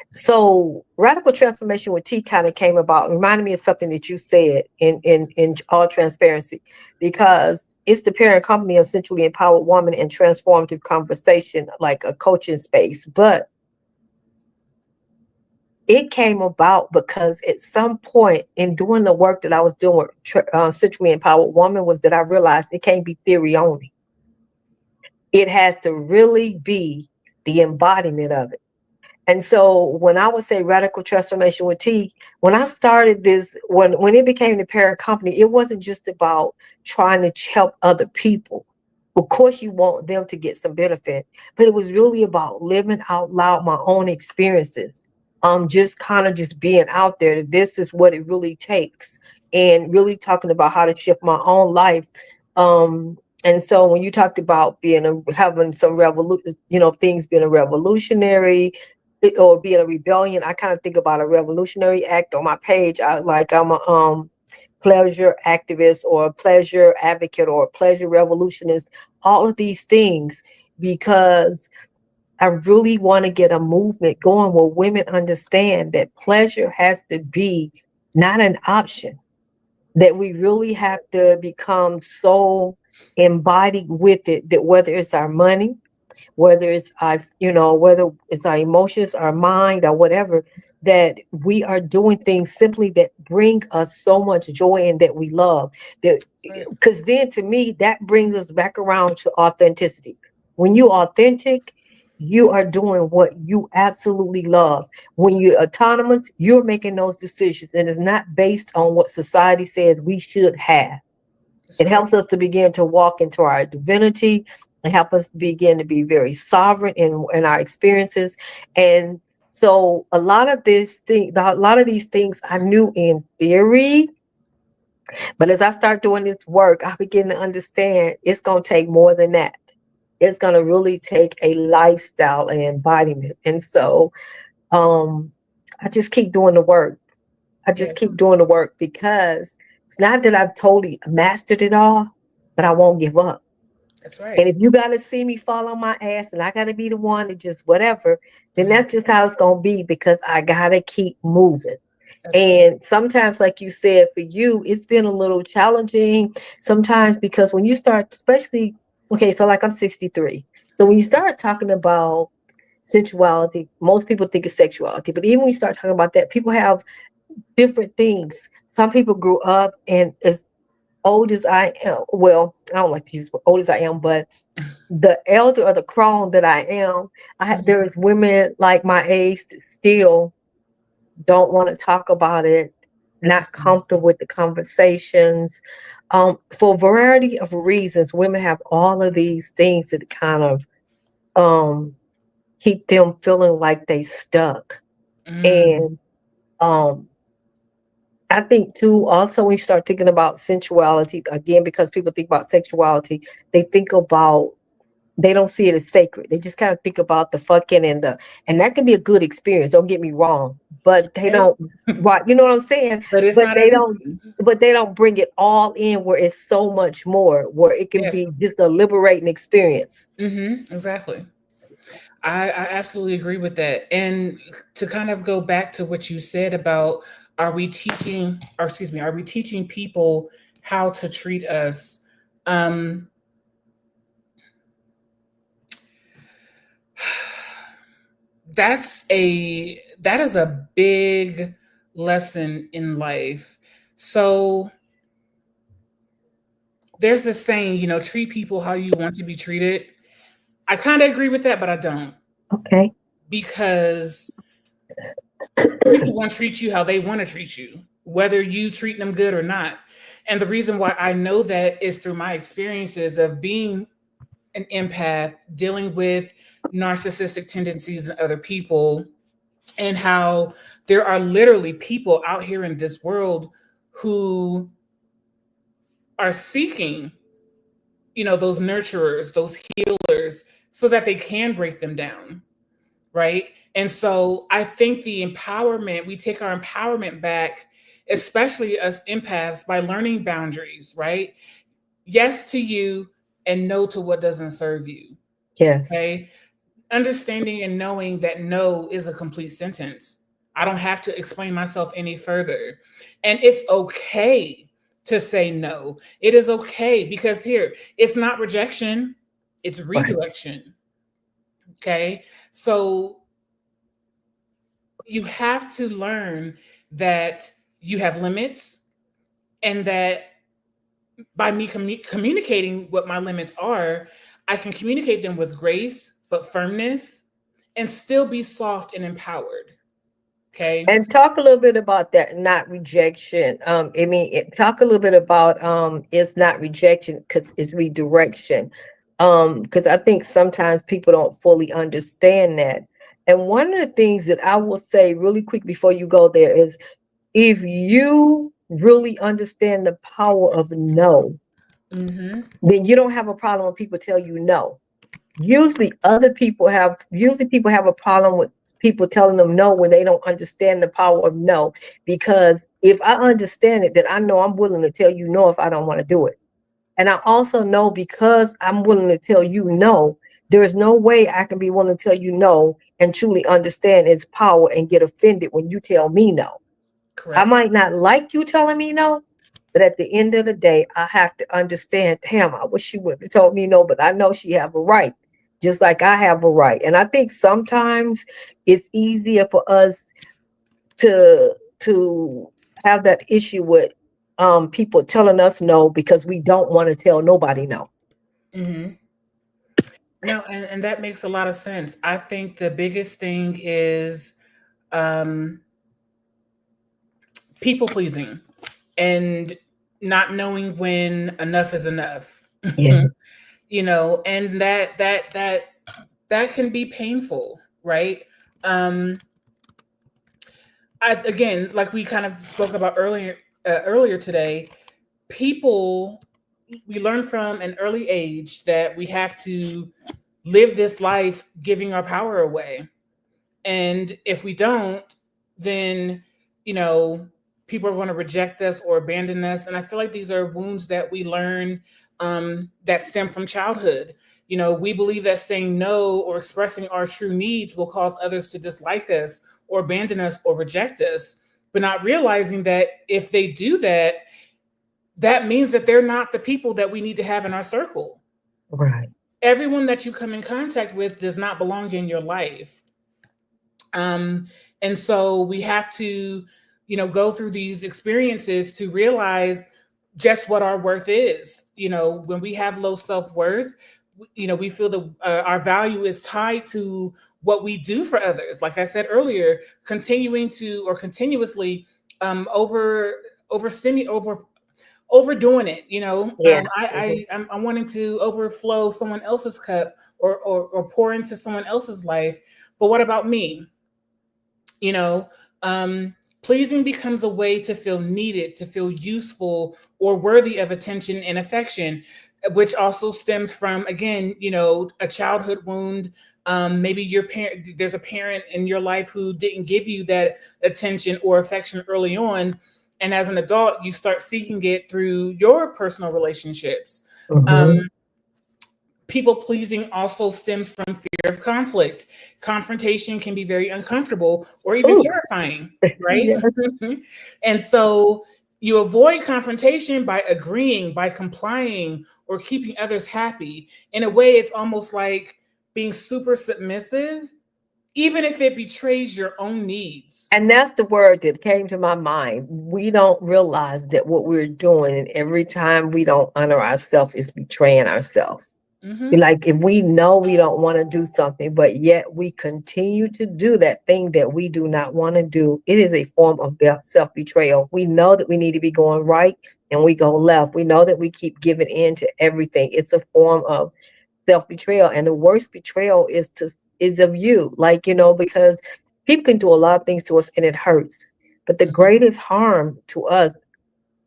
So radical transformation with T kind of came about, reminded me of something that you said in all transparency, because it's the parent company of centrally empowered woman and transformative conversation, like a coaching space. But it came about because at some point in doing the work that I was doing with centrally empowered woman was that I realized it can't be theory only. It has to really be the embodiment of it. And so when I would say radical transformation with T, when I started this, when it became the parent company, it wasn't just about trying to help other people. Of course, you want them to get some benefit, but it was really about living out loud my own experiences. Just kind of just being out there. That this is what it really takes, and really talking about how to shift my own life. And so when you talked about having some revolution, things being a revolutionary, or being a rebellion, I kind of think about a revolutionary act on my page. I'm a pleasure activist or a pleasure advocate or a pleasure revolutionist, all of these things, because I really want to get a movement going where women understand that pleasure has to be not an option, that we really have to become so embodied with it that whether it's our money, whether it's our emotions, our mind, or whatever, that we are doing things simply that bring us so much joy and that we love. That Right. because then to me that brings us back around to authenticity. When you authentic, you are doing what you absolutely love. When you're autonomous, you're making those decisions, and it's not based on what society says we should have. That's It right. helps us to begin to walk into our divinity and help us begin to be very sovereign in our experiences. And so a lot of these things I knew in theory, but as I start doing this work, I begin to understand it's going to take more than that. It's going to really take a lifestyle and embodiment. And so um, I just keep doing the work. I just Yes. keep doing the work because it's not that I've totally mastered it all, but I won't give up. That's And right. if you got to see me fall on my ass and I got to be the one to just whatever, then Mhm. that's just how it's going to be because I got to keep moving. That's right. And sometimes, like you said, for you, it's been a little challenging sometimes because when you start, especially, okay, so like I'm 63. So when you start talking about sensuality, most people think it's sexuality, but even when you start talking about that, people have different things. Some people grew up and as old as I am, well, I don't like to use old as I am, but the elder or the crone that I am, Mhm. there's women like my age still don't want to talk about it, not comfortable with the conversations. For a variety of reasons, women have all of these things that kind of um, keep them feeling like they stuck. Mm, And um, I think too, also we start thinking about sensuality again because people think about sexuality, they think about they don't see it as sacred. They just kind of think about the fucking and that can be a good experience. Don't get me wrong, but they right? don't. Right, you know what I'm saying? But it's But not they don't. everything. But they don't bring it all in where it's so much more, where it can Yes. be just a liberating experience. Exactly. I absolutely agree with that. And to kind of go back to what you said about are we teaching people how to treat us? Um, that is a big lesson in life. So there's this saying, treat people how you want to be treated. I kind of agree with that, but I don't, Okay. because people want to treat you how they want to treat you, whether you treat them good or not. And the reason why I know that is through my experiences of being an empath, dealing with narcissistic tendencies in other people, and how there are literally people out here in this world who are seeking, those nurturers, those healers, so that they can break them down. Right. And so I think we take our empowerment back, especially us empaths, by learning boundaries, right? Yes to you and no to what doesn't serve you. Yes. Okay. Understanding and knowing that no is a complete sentence. I don't have to explain myself any further. And it's okay to say no. It is okay, because here, it's not rejection, it's Right. redirection. Okay. So you have to learn that you have limits, and that by me communicating what my limits are, I can communicate them with grace but firmness, and still be soft and empowered. Okay. And talk a little bit about that, not rejection. Talk a little bit about it's not rejection because it's redirection. Because I think sometimes people don't fully understand that. And one of the things that I will say really quick before you go there is if you really understand the power of no, Mm-hmm. then you don't have a problem when people tell you no. Usually people have a problem with people telling them no when they don't understand the power of no. Because if I understand it, then I know I'm willing to tell you no if I don't want to do it. And I also know because I'm willing to tell you no, there's no way I can be willing to tell you no and truly understand its power and get offended when you tell me no. I Correct. might not like you telling me no, but at the end of the day, I have to understand, damn, I wish she would have told me no, but I know she have a right, just like I have a right. And I think sometimes it's easier for us to have that issue with people telling us no because we don't want to tell nobody no. Mm-hmm. No, and that makes a lot of sense. I think the biggest thing is um, people pleasing, and not knowing when enough is enough. Yeah. And that can be painful, right? Um, again, like we kind of spoke about earlier today, people, we learn from an early age that we have to live this life giving our power away. And if we don't, then, you know, people are going to reject us or abandon us. And I feel like these are wounds that we learn, that stem from childhood. We believe that saying no or expressing our true needs will cause others to dislike us or abandon us or reject us, but not realizing that if they do that, that means that they're not the people that we need to have in our circle. Right. Everyone that you come in contact with does not belong in your life. Um, and so we have to, go through these experiences to realize just what our worth is. When we have low self worth, we feel that our value is tied to what we do for others. Like I said earlier, continuously overdoing it. Yeah. I'm wanting to overflow someone else's cup, or pour into someone else's life. But what about me? you know Pleasing becomes a way to feel needed, to feel useful or worthy of attention and affection, which also stems from, again, a childhood wound. Maybe there's a parent in your life who didn't give you that attention or affection early on, and as an adult you start seeking it through your personal relationships. Mm-hmm. um, People pleasing also stems from fear of conflict. Confrontation can be very uncomfortable or even Ooh, terrifying, right? yes. And so you avoid confrontation by agreeing, by complying, or keeping others happy. In a way, it's almost like being super submissive, even if it betrays your own needs. And that's the word that came to my mind. We don't realize that what we're doing, and every time we don't honor ourselves, is betraying ourselves. Hmm. Like if we know we don't want to do something, but yet we continue to do that thing that we do not want to do, it is a form of self betrayal. We know that we need to be going right and we go left. We know that we keep giving in to everything. It's a form of self betrayal, and the worst betrayal is of you. Like because people can do a lot of things to us and it hurts, but the Hmm. greatest harm to us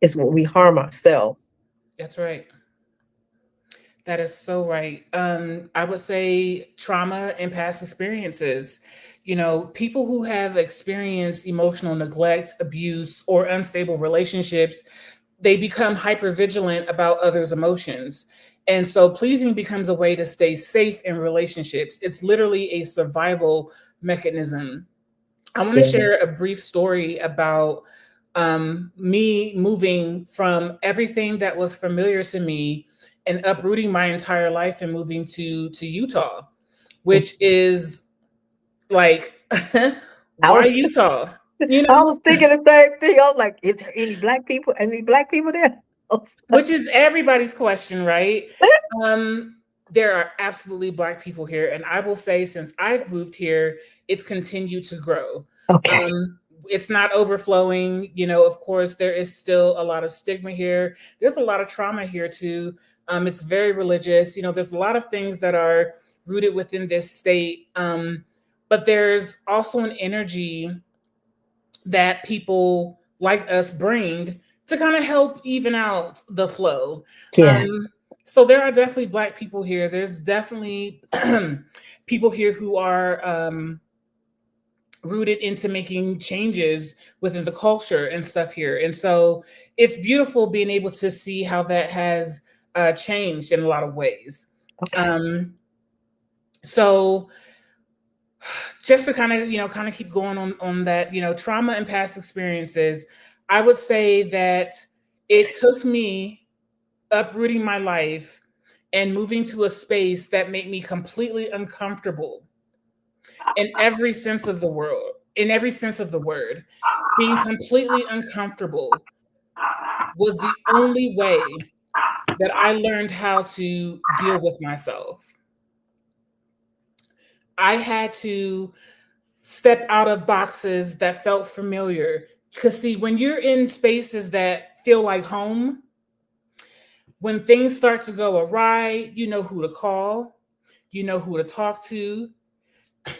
is when we harm ourselves. That's right. That is so right. I would say trauma and past experiences. People who have experienced emotional neglect, abuse, or unstable relationships, they become hyper vigilant about others' emotions. And so pleasing becomes a way to stay safe in relationships. It's literally a survival mechanism. I want to Yeah. share a brief story about me moving from everything that was familiar to me and uprooting my entire life and moving to Utah, which is like, I why was Utah? You I know, was thinking the same thing. I was like, is there any black people? Any black people there? which is everybody's question, right? Um, there are absolutely black people here, and I will say, since I've moved here, it's continued to grow. Okay. Um, it's not overflowing. Of course, there is still a lot of stigma here. There's a lot of trauma here too. It's very religious. There's a lot of things that are rooted within this state. But there's also an energy that people like us bring to kind of help even out the flow. Yeah. Um, so there are definitely black people here. There's definitely people here who are rooted into making changes within the culture and stuff here. And so it's beautiful being able to see how that has changed in a lot of ways. Okay. So just to kind of keep going on that, trauma and past experiences, I would say that it took me uprooting my life and moving to a space that made me completely uncomfortable in every sense of the world, in every sense of the word. Being completely uncomfortable was the only way that I learned how to deal with myself. I had to step out of boxes that felt familiar. Because, see, when you're in spaces that feel like home, when things start to go awry, you know who to call, you know who to talk to,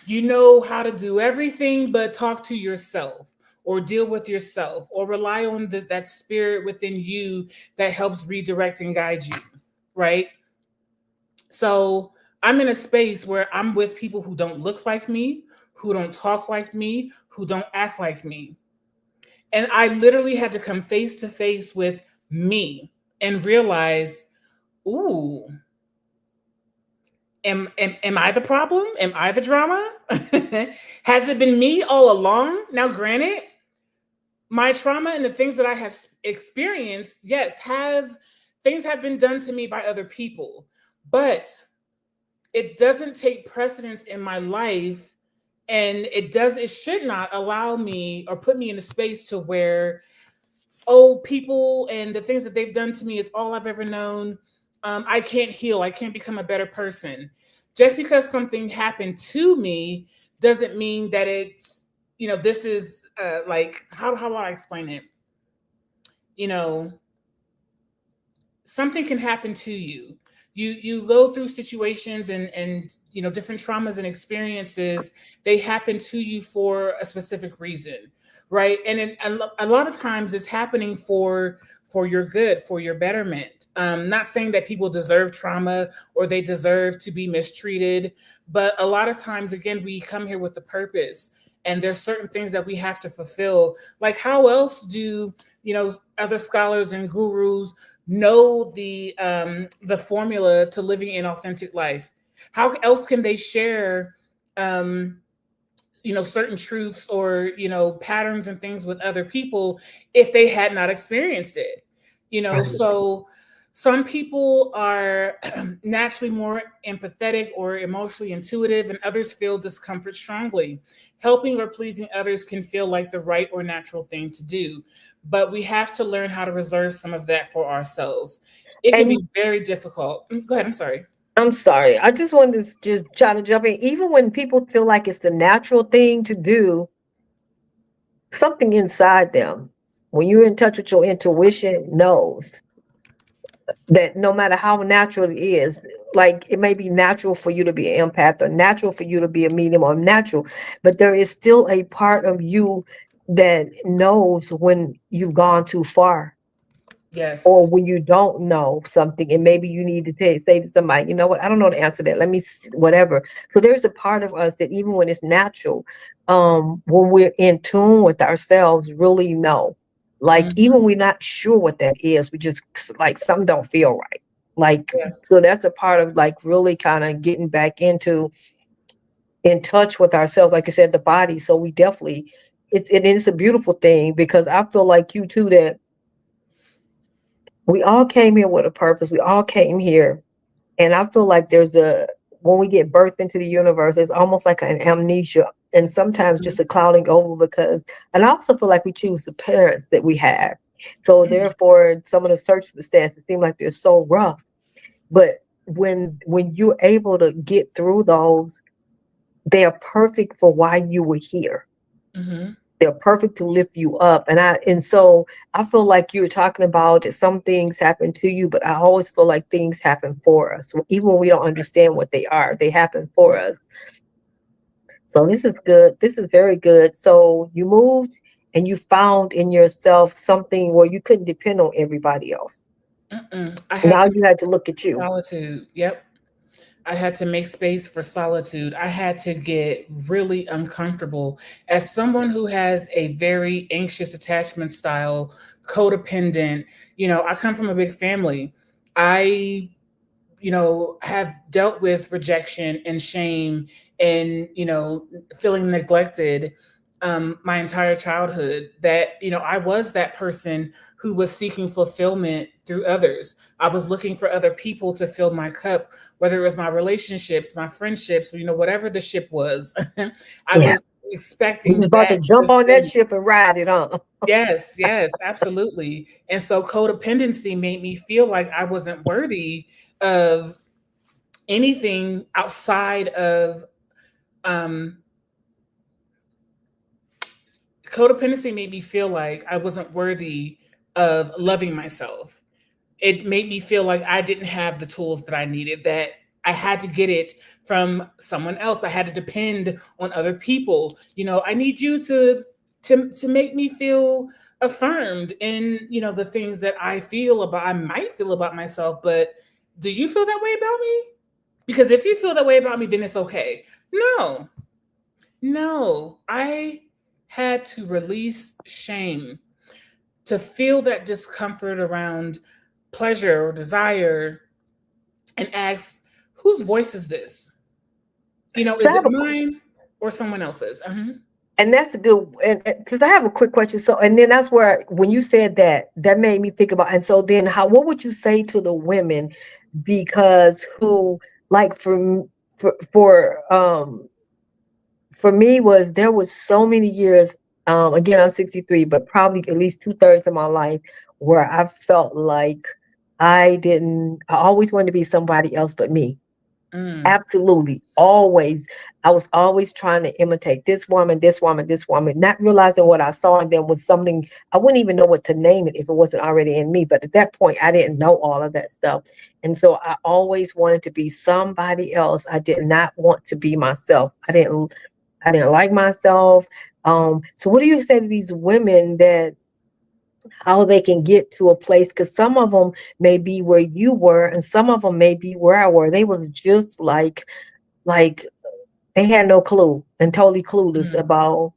you know how to do everything but talk to yourself or deal with yourself or rely on that spirit within you that helps redirect and guide you, right? So I'm in a space where I'm with people who don't look like me, who don't talk like me, who don't act like me. And I literally had to come face to face with me and realize, ooh, am I the problem? Am I the drama? Has it been me all along? Now, granted, my trauma and the things that I have experienced, yes, have been done to me by other people, but it doesn't take precedence in my life, and it should not allow me or put me in a space to where, oh, people and the things that they've done to me is all I've ever known. I can't heal. I can't become a better person. Just because something happened to me doesn't mean that it's, this is like, how do I explain it? You know, something can happen to you. You go through situations and different traumas and experiences. They happen to you for a specific reason, right? And a lot of times it's happening for your good, for your betterment. Not saying that people deserve trauma or they deserve to be mistreated, but a lot of times, again, we come here with a purpose, and there's certain things that we have to fulfill. Like, how else do other scholars and gurus know the formula to living an authentic life? How else can they share certain truths or patterns and things with other people if they had not experienced it? So some people are naturally more empathetic or emotionally intuitive, and others feel discomfort strongly. Helping or pleasing others can feel like the right or natural thing to do, but we have to learn how to reserve some of that for ourselves. It can And be very difficult. Go ahead. I'm sorry. I'm sorry. I just wanted to just try to jump in. Even when people feel like it's the natural thing to do, something inside them, when you're in touch with your intuition, knows that no matter how natural it is, like it may be natural for you to be an empath or natural for you to be a medium or natural, but there is still a part of you that knows when you've gone too far, or Yes. when you don't know something and maybe you need to say to somebody, you know what, I don't know the answer to that, let me whatever. So there's a part of us that even when it's natural, when we're in tune with ourselves, really know, like even Hmm. we're not sure what that is, we just like something don't feel right, like, Yeah. so that's a part of like really kind of getting back into in touch with ourselves, like I said, the body. So we definitely, it is a beautiful thing, because I feel like you too, that we all came here with a purpose. We all came here. And I feel like when we get birthed into the universe, it's almost like an amnesia and sometimes just a clouding over, because, and I also feel like we choose the parents that we have. So Mhm. therefore, some of the circumstances seem like they're so rough. But when you're able to get through those, they are perfect for why you were here. Mhm. They're perfect to lift you up. And so I feel like you were talking about that some things happen to you, but I always feel like things happen for us. Even when we don't understand what they are, they happen for us. So this is good. This is very good. So you moved and you found in yourself something where you couldn't depend on everybody else. I had Now to you had to look at you. solitude. Yep. I had to make space for solitude. I had to get really uncomfortable. As someone who has a very anxious attachment style, codependent, I come from a big family. I, have dealt with rejection and shame and, feeling neglected my entire childhood. That, I was that person who was seeking fulfillment through others. I was looking for other people to fill my cup, whether it was my relationships, my friendships, whatever the ship was. I Yeah. was You was expecting about to that jump on that fulfillment. ship and ride it on. Yes, yes, absolutely. And so codependency made me feel like I wasn't worthy of anything outside of um codependency made me feel like I wasn't worthy of loving myself. It made me feel like I didn't have the tools that I needed, that I had to get it from someone else. I had to depend on other people. I need you to make me feel affirmed in, the things that I might feel about myself, but do you feel that way about me? Because if you feel that way about me, then it's okay. No. No. I had to release shame to feel that discomfort around pleasure or desire and ask, whose voice is this? So I Is it have a mine or someone else's? And that's a good, and because I have a quick question. So, and then that's where when you said that, that made me think about. And so then, what would you say to the women, because who, like for me, was there was so many years. Again, I'm 63, but probably at least 2/3 of my life where I felt like I always wanted to be somebody else but me. Mm, Absolutely. Always. I was always trying to imitate this woman, this woman, this woman, not realizing what I saw in them was something I wouldn't even know what to name it if it wasn't already in me. But at that point, I didn't know all of that stuff. And so I always wanted to be somebody else. I did not want to be myself. I didn't like myself. So what do you say to these women that how they can get to a place? Because some of them may be where you were, and some of them may be where I were. They were just like they had no clue and totally clueless mm, about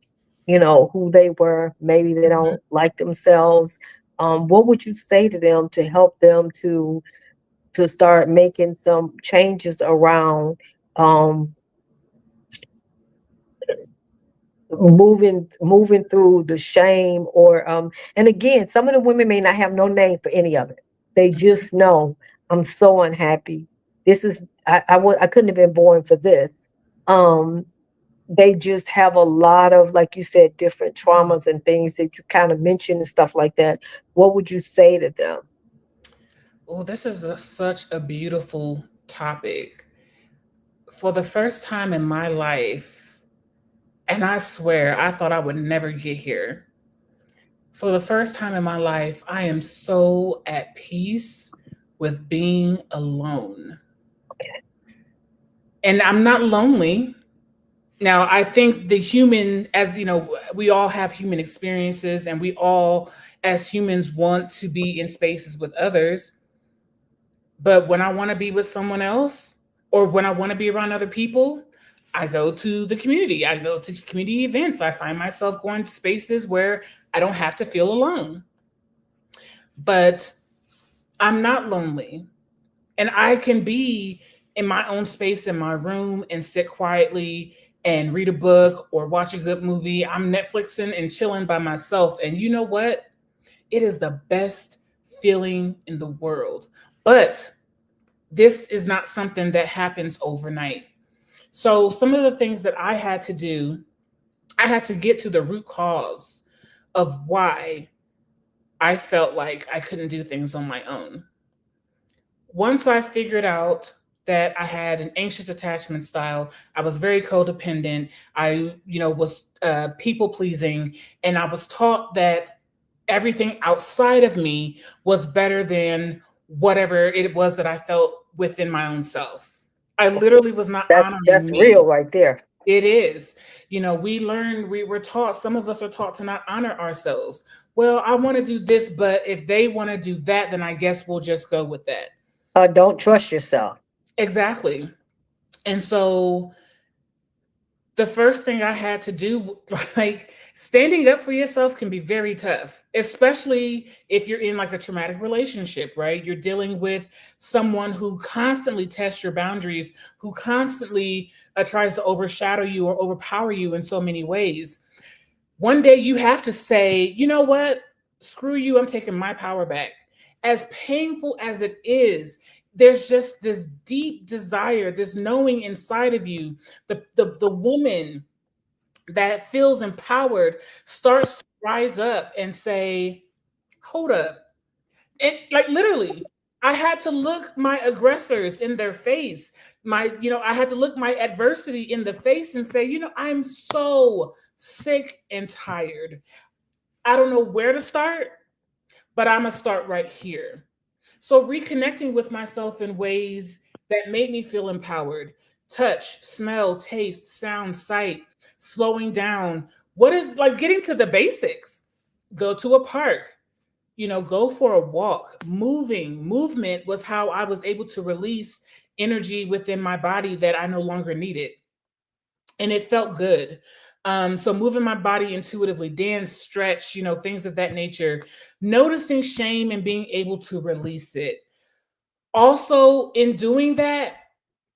who they were. Maybe they mhm. don't like themselves. What would you say to them to help them to start making some changes around um moving through the shame? Or and again, some of the women may not have no name for any of it. They just know, I'm so unhappy. This is I couldn't have been born for this. um they just have a lot of, like you said, different traumas and things that you kind of mentioned and stuff like that. What would you say to them? Oh, this is such a beautiful topic. For the first time in my life, and I swear I thought I would never get here. For the first time in my life, I am so at peace with being alone. And I'm not lonely. Now, I think the human, as you know, we all have human experiences and we all, as humans, want to be in spaces with others. But when I want to be with someone else or when I want to be around other people, I go to the community. I go to community events. I find myself going to spaces where I don't have to feel alone. But I'm not lonely. And I can be in my own space in my room and sit quietly and read a book or watch a good movie. I'm Netflixing and chilling by myself. And you know what? It is the best feeling in the world. But this is not something that happens overnight. So, some of the things that I had to do, I had to get to the root cause of why I felt like I couldn't do things on my own. Once I figured out that I had an anxious attachment style, I was very codependent. I, was people pleasing, and I was taught that everything outside of me was better than whatever it was that I felt within my own self. I literally was not That's honoring real me. right there. It is. We were taught, some of us are taught to not honor ourselves. Well, I want to do this, but if they want to do that, then I guess we'll just go with that. Don't trust yourself. Exactly. And so the first thing I had to do, like standing up for yourself can be very tough, especially if you're in like a traumatic relationship, right? You're dealing with someone who constantly tests your boundaries, who constantly tries to overshadow you or overpower you in so many ways. One day you have to say, you know what? Screw you. I'm taking my power back. As painful as it is, there's just this deep desire, this knowing inside of you. The woman that feels empowered starts to rise up and say, hold up. And like literally, I had to look my aggressors in their face. I had to look my adversity in the face and say, I'm so sick and tired. I don't know where to start, but I'm gonna start right here. So reconnecting with myself in ways that made me feel empowered. Touch, smell, taste, sound, sight, slowing down. What is like getting to the basics? Go to a park, go for a walk. Movement was how I was able to release energy within my body that I no longer needed. And it felt good. So moving my body intuitively, dance, stretch, things of that nature, noticing shame and being able to release it. Also, in doing that,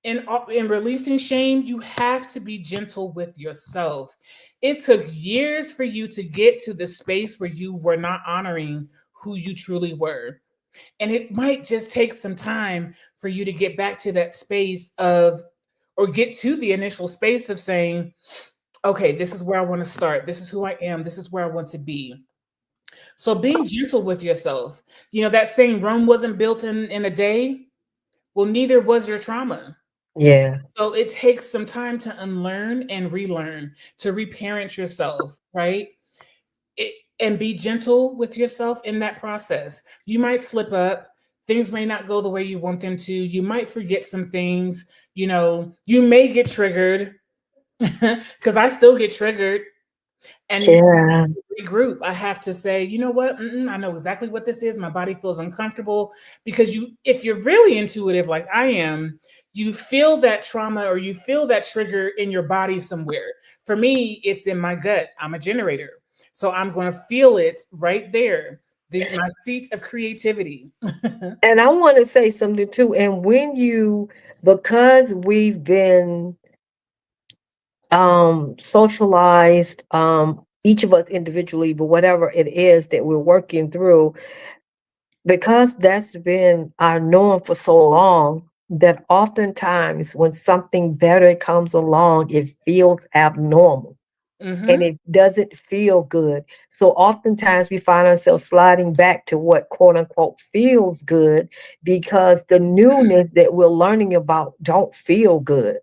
in releasing shame, you have to be gentle with yourself. It took years for you to get to the space where you were not honoring who you truly were. And it might just take some time for you to get back to that space of, or get to the initial space of saying, okay, this is where I want to start. This is who I am. This is where I want to be. So being gentle with yourself, that saying Rome wasn't built in a day. Well, neither was your trauma. Yeah. So it takes some time to unlearn and relearn, to reparent yourself, right? It, and be gentle with yourself in that process. You might slip up. Things may not go the way you want them to. You might forget some things. You may get triggered because I still get triggered. And Yeah. regroup. I have to say, you know what? I know exactly what this is. My body feels uncomfortable because if you're really intuitive like I am, you feel that trauma or you feel that trigger in your body somewhere. For me, it's in my gut. I'm a generator, so I'm going to feel it right there. My seat of creativity. And I want to say something too. And because we've been socialized, each of us individually, but whatever it is that we're working through, because that's been our norm for so long, that oftentimes when something better comes along, it feels abnormal and Mm-hmm. it doesn't feel good. So oftentimes we find ourselves sliding back to what quote unquote feels good because the newness that we're learning about don't feel good.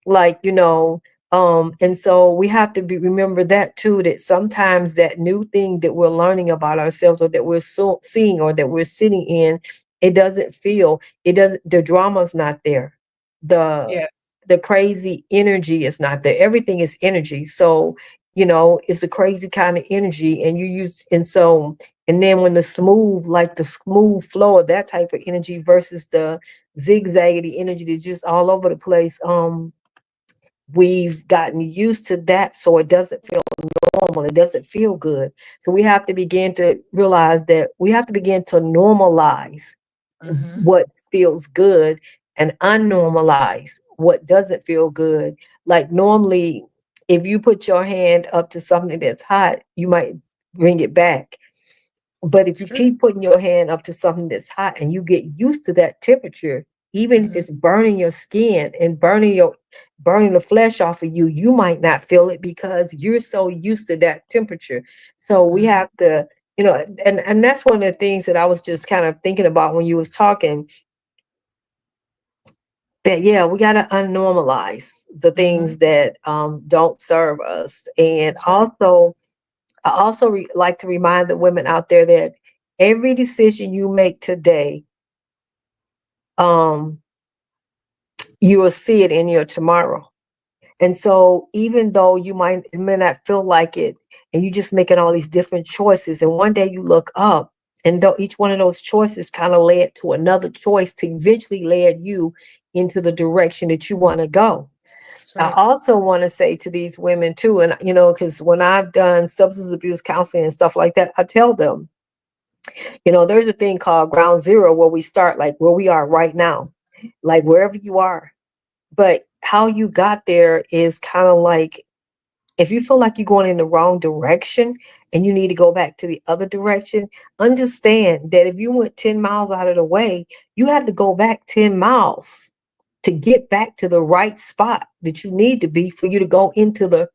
Like, and so we have to remember that too, that sometimes that new thing that we're learning about ourselves or that we're seeing or that we're sitting in, it doesn't, the drama's not there. The Yeah. the crazy energy is not there. Everything is energy. So, it's the crazy kind of energy and you use and so and then when like the smooth flow of that type of energy versus the zigzaggedy energy that's just all over the place. We've gotten used to that, so it doesn't feel normal. It doesn't feel good. So we have to begin to realize that we have to begin to normalize Mm-hmm. what feels good and unnormalize what doesn't feel good. Like normally, if you put your hand up to something that's hot, you might bring it back. But if It's you true. keep putting your hand up to something that's hot and you get used to that temperature, even if Mm-hmm. it's burning your skin and burning the flesh off of you, you might not feel it because you're so used to that temperature. So we Mm-hmm. have to, and that's one of the things that I was just kind of thinking about when you was talking, that yeah, we got to unnormalize the Mm-hmm. things that don't serve us. And That's right. also I also like to remind the women out there that every decision you make today, um, you will see it in your tomorrow. And so, even though it may not feel like it, and you just making all these different choices, and one day you look up, and though each one of those choices kind of led to another choice to eventually lead you into the direction that you want to go. That's I right. also want to say to these women too, and because when I've done substance abuse counseling and stuff like that, I tell them, there's a thing called ground zero where we start, like where we are right now, like wherever you are. But how you got there is kind of like if you feel like you're going in the wrong direction and you need to go back to the other direction, understand that if you went 10 miles out of the way, you had to go back 10 miles to get back to the right spot that you need to be for you to go into the.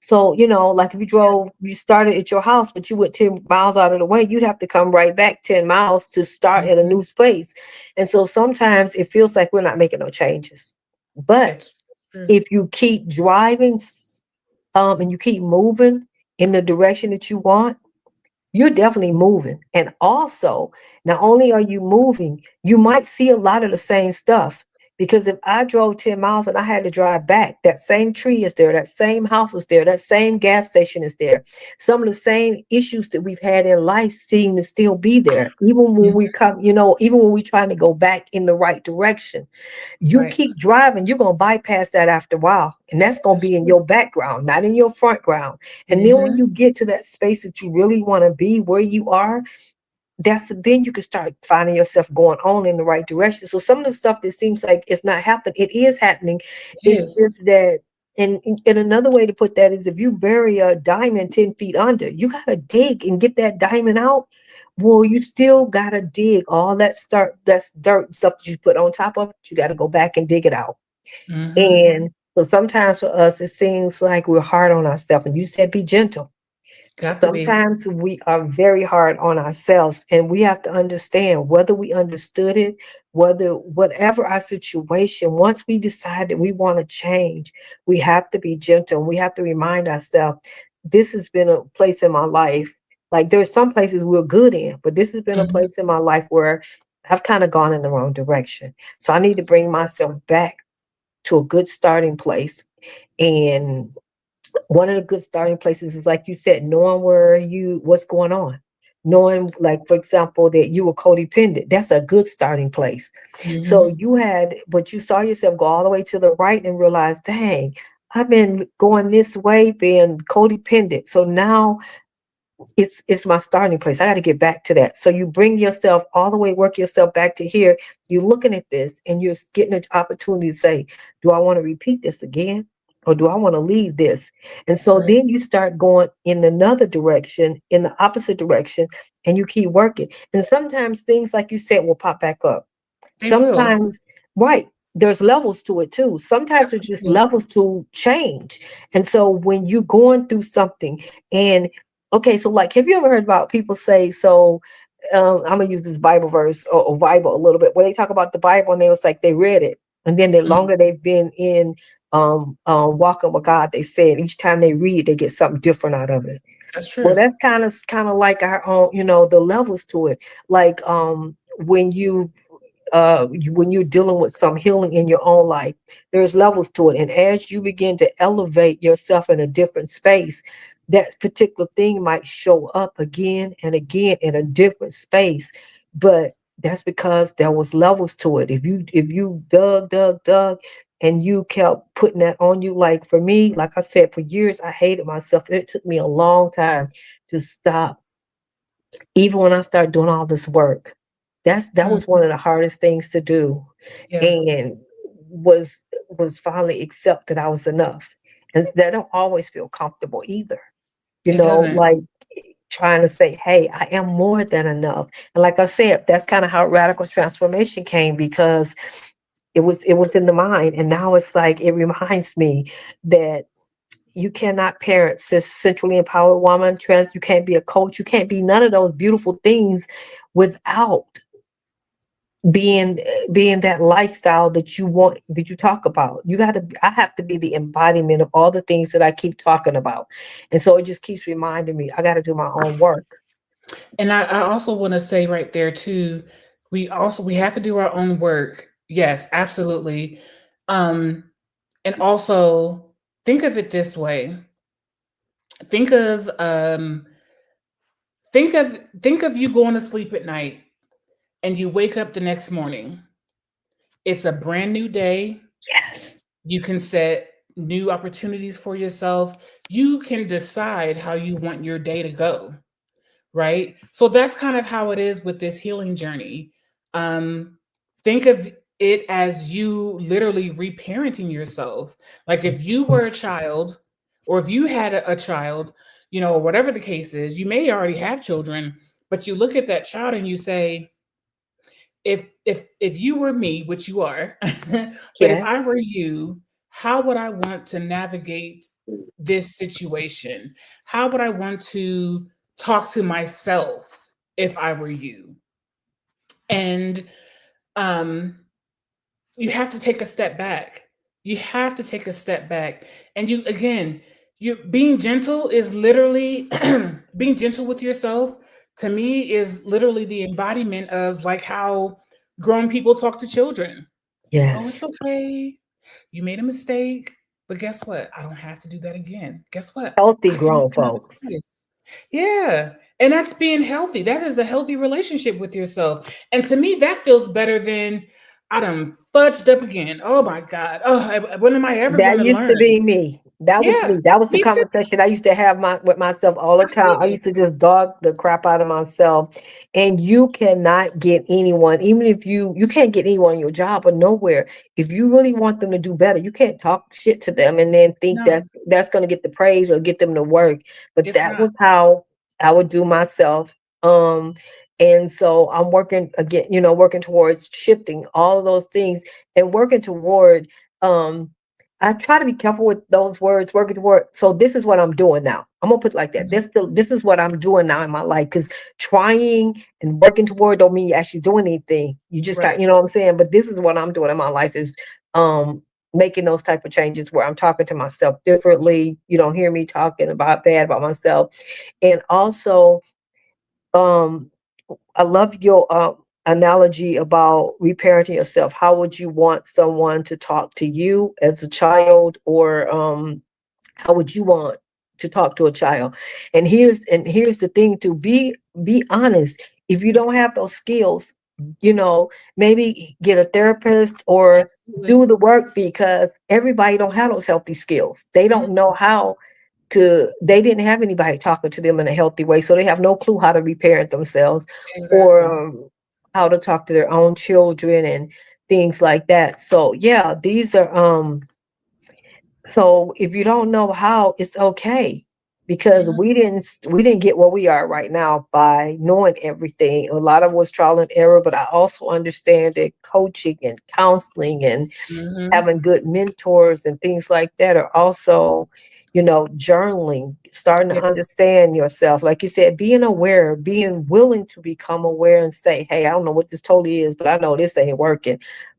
So, like if you started at your house, but you went 10 miles out of the way, you'd have to come right back 10 miles to start at a Mm-hmm. new space. And so sometimes it feels like we're not making no changes. But It's true. if you keep driving, and you keep moving in the direction that you want, you're definitely moving. And also, not only are you moving, you might see a lot of the same stuff. Because if I drove 10 miles and I had to drive back, that same tree is there, that same house is there, that same gas station is there. Some of the same issues that we've had in life seem to still be there, even when Mhm. we come, even when we're trying to go back in the right direction. You Right. keep driving, you're going to bypass that after a while. And that's going to That's be in true. your background, not in your front ground. And then when Mhm. you get to that space that you really want to be where you are, then you can start finding yourself going on in the right direction. So some of the stuff that seems like it's not happening, it is happening. It It's is. just that, and another way to put that is if you bury a diamond 10 feet under, you got to dig and get that diamond out. Well, you still got to dig all that's dirt and stuff that you put on top of it. You got to go back and dig it out. Mhm. And so sometimes for us, it seems like we're hard on ourselves. And you said be gentle. Got to be. Sometimes we are very hard on ourselves, and we have to understand whether we understood it, whether whatever our situation, once we decide that we want to change, we have to be gentle. We have to remind ourselves, this has been a place in my life. Like there's some places we're good in, but this has been a Mhm. place in my life where I've kind of gone in the wrong direction. So I need to bring myself back to a good starting place. And one of the good starting places is, like you said, knowing what's going on, knowing, like, for example, that you were codependent. That's a good starting place. So Mhm. but you saw yourself go all the way to the right and realize, dang, I've been going this way, being codependent. So now it's my starting place. I got to get back to that. So you bring yourself all the way, work yourself back to here. You're looking at this and you're getting an opportunity to say, do I want to repeat this again? Or do I want to leave this? And That's so right. then you start going in another direction, in the opposite direction, and you keep working. And sometimes things, like you said, will pop back up. They will. Sometimes, right, there's levels to it too. Sometimes it's just Absolutely. levels to change. And so when you're going through something, and okay, so like, have you ever heard about people say, so I'm gonna use this Bible verse, or Bible a little bit, where they talk about the Bible and they was like, they read it, and then the Mhm. longer they've been in walking with God, they said each time they read, they get something different out of it. That's Well, true. that's kind of like our own, the levels to it. Like when you're dealing with some healing in your own life, there's levels to it. And as you begin to elevate yourself in a different space, that particular thing might show up again and again in a different space. But that's because there was levels to it. If you dug, and you kept putting that on you, like for me, like I said, for years I hated myself. It took me a long time to stop, even when I started doing all this work. That was Mhm. one of the hardest things to do, Yeah, and was was finally accept that I was enough. And that don't always feel comfortable either. it doesn't. Like trying to say, hey, I am more than enough. And like I said, that's kind of how radical transformation came, because it was in the mind. And now it's like it reminds me that you cannot parent centrally empowered woman, trans. You can't be a coach. You can't be none of those beautiful things without being being that lifestyle that you want, that you talk about. I have to be the embodiment of all the things that I keep talking about. And so it just keeps reminding me I got to do my own work. And I also want to say right there too, we have to do our own work. Yes, absolutely. Um, and also think of it this way. Think of think of you going to sleep at night and you wake up the next morning. It's a brand new day. Yes. You can set new opportunities for yourself. You can decide how you want your day to go, right? So that's kind of how it is with this healing journey. Um, think of it as you literally reparenting yourself. Like if you were a child, or if you had a child, whatever the case is, you may already have children, but you look at that child and you say, if you were me, which you are, but if Yeah. I were you, how would I want to navigate this situation? How would I want to talk to myself if I were you? And um, you have to take a step back. You have to take a step back. And you being gentle is literally being gentle with yourself, to me, is literally the embodiment of like how grown people talk to children. Oh, it's Yes. okay. You made a mistake, but guess what? I don't have to do that again. Guess what? Healthy I can make grown another folks. choice. Yeah. And that's being healthy. That is a healthy relationship with yourself. And to me, that feels better than I done fudged up again. Oh my God. Oh, when am I ever going That to used to learn? be me. That was Yeah. me. That was the Me too. conversation I used to have with myself all the time. I Absolutely. used to just dog the crap out of myself. And you cannot get anyone, even if you can't get anyone on your job or nowhere. If you really want them to do better, you can't talk shit to them and then think that No, that's going to get the praise or get them to work. But it's that not. was how I would do myself. Um, and so I'm working again, working towards shifting all of those things and working toward um I try to be careful with those words, working toward. So this is what I'm doing now. I'm gonna put it like that. Mhm. This is what I'm doing now in my life. Because trying and working toward don't mean you actually doing anything. You just got, Right. you know what I'm saying. But this is what I'm doing in my life is making those type of changes where I'm talking to myself differently. You don't hear me talking about bad about myself, and also um I love your analogy about reparenting yourself. How would you want someone to talk to you as a child, or how would you want to talk to a child? And here's the thing: to be honest. If you don't have those skills, maybe get a therapist or Absolutely. do the work, because everybody don't have those healthy skills. They Mhm. don't know how they didn't have anybody talking to them in a healthy way, so they have no clue how to reparent themselves, Exactly. or how to talk to their own children and things like that. So yeah, these are so if you don't know how, it's okay, because Mhm. we didn't get where we are right now by knowing everything. A lot of it was trial and error, but I also understand that coaching and counseling and Mhm. having good mentors and things like that are also, journaling, starting Yeah. to understand yourself. Like you said, being aware, being willing to become aware and say, hey, I don't know what this totally is, but I know this ain't working.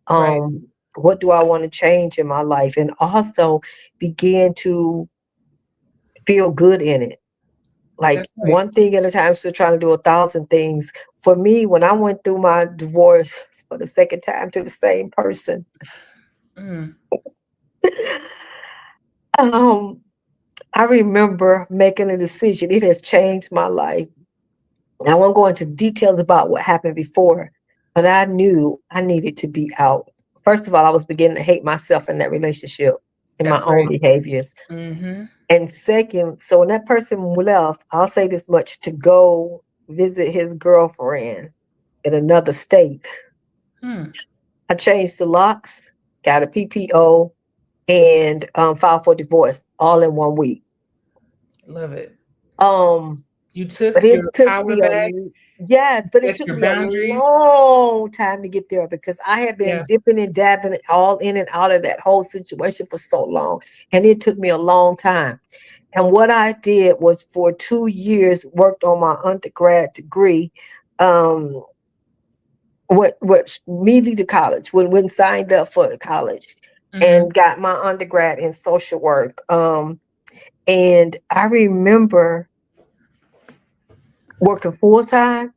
Right. Um, what do I want to change in my life? And also begin to feel good in it. Like That's right. one thing at a time, still trying to do 1,000 things. For me, when I went through my divorce for the second time to the same person, Mm. um, I remember making a decision. It has changed my life. I won't go into details about what happened before, but I knew I needed to be out. First of all, I was beginning to hate myself in that relationship and my That's own right. behaviors. Mhm. And second, so when that person left, I'll say this much: to go visit his girlfriend in another state. Hmm. I changed the locks, got a PPO, and filed for divorce all in 1 week. Love it. Um, You took But your it took power me a back, yes, but it set took your me a boundaries. long time to get there, because I had been Yeah. dipping and dabbing all in and out of that whole situation for so long, and it took me a long time. And what I did was, for 2 years, worked on my undergrad degree. Um, went immediately to college. Went signed up for college Mhm. and got my undergrad in social work. And I remember working full time,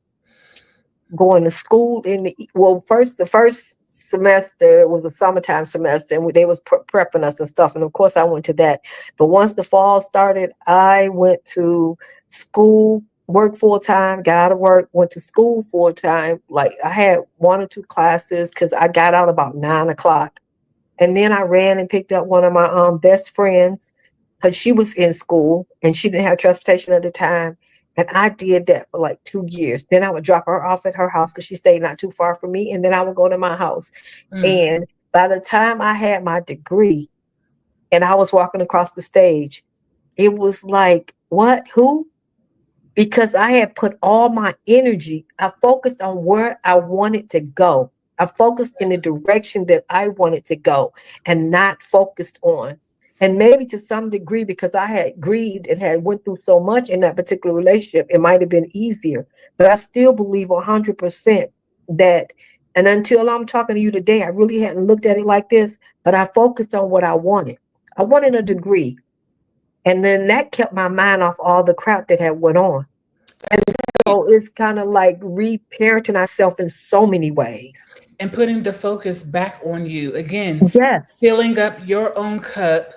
going to school in the first semester was a summertime semester, and they was prepping us and stuff, and of course I went to that. But once the fall started, I went to school, worked full time, got out of work, went to school full time. Like, I had 1 or 2 classes because I got out about 9 o'clock. And then I ran and picked up one of my best friends, because she was in school and she didn't have transportation at the time. And I did that for like 2 years. Then I would drop her off at her house because she stayed not too far from me. And then I would go to my house. Mm. And by the time I had my degree and I was walking across the stage, it was like, what? Who? Because I had put all my energy, I focused on where I wanted to go. I focused in the direction that I wanted to go, and not focused on. And maybe to some degree, because I had grieved and had went through so much in that particular relationship, it might have been easier. But I still believe 100% that, and until I'm talking to you today, I really hadn't looked at it like this, but I focused on what I wanted. I wanted a degree. And then that kept my mind off all the crap that had went on. And That's right. so it's kind of like reparenting ourselves in so many ways. And putting the focus back on you again, Yes. filling up your own cup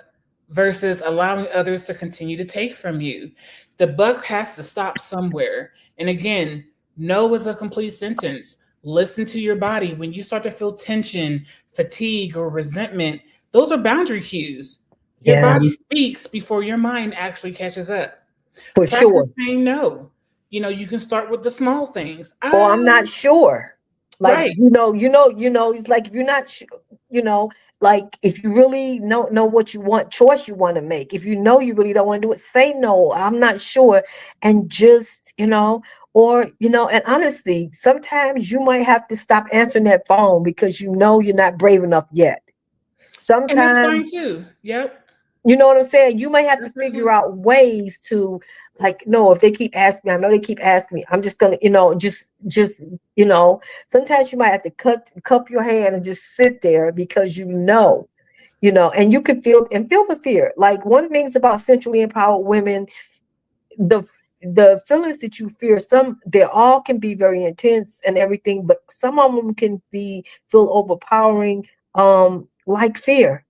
versus allowing others to continue to take from you. The buck has to stop somewhere. And again, no is a complete sentence. Listen to your body. When you start to feel tension, fatigue, or resentment, those are boundary cues. Your Yeah, body speaks before your mind actually catches up. for Practice sure. saying no. You can start with the small things. Or I'm not sure. Like, Right. it's like, if you're not sure, like, if you really know what you want, choice you want to make. If you know you really don't want to do it, say no, I'm not sure. And just, and honestly, sometimes you might have to stop answering that phone because you're not brave enough yet. And that's Sometimes, fine too. Yep. you know what I'm saying? You might have to That's figure fine. out ways to, like, no, if they keep asking me, I know they keep asking me, I'm just gonna, just, sometimes you might have to cup your hand and just sit there because and you can feel the fear. Like, one of the things about sensually empowered women, the the feelings that you fear, they all can be very intense and everything, but some of them can feel overpowering, like fear,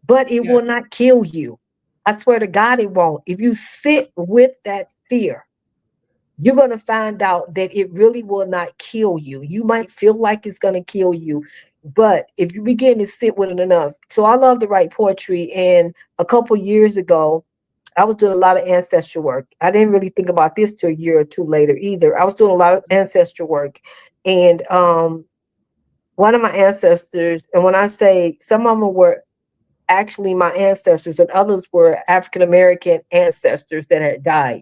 but it Yeah. will not kill you. I swear to God, it won't. If you sit with that fear, you're going to find out that it really will not kill you. You might feel like it's going to kill you, but if you begin to sit with it enough. So I love to write poetry. And a couple years ago, I was doing a lot of ancestral work. I didn't really think about this till a year or two later either. I was doing a lot of ancestral work. And one of my ancestors, and when I say some of them were actually my ancestors, and others were African American ancestors that had died.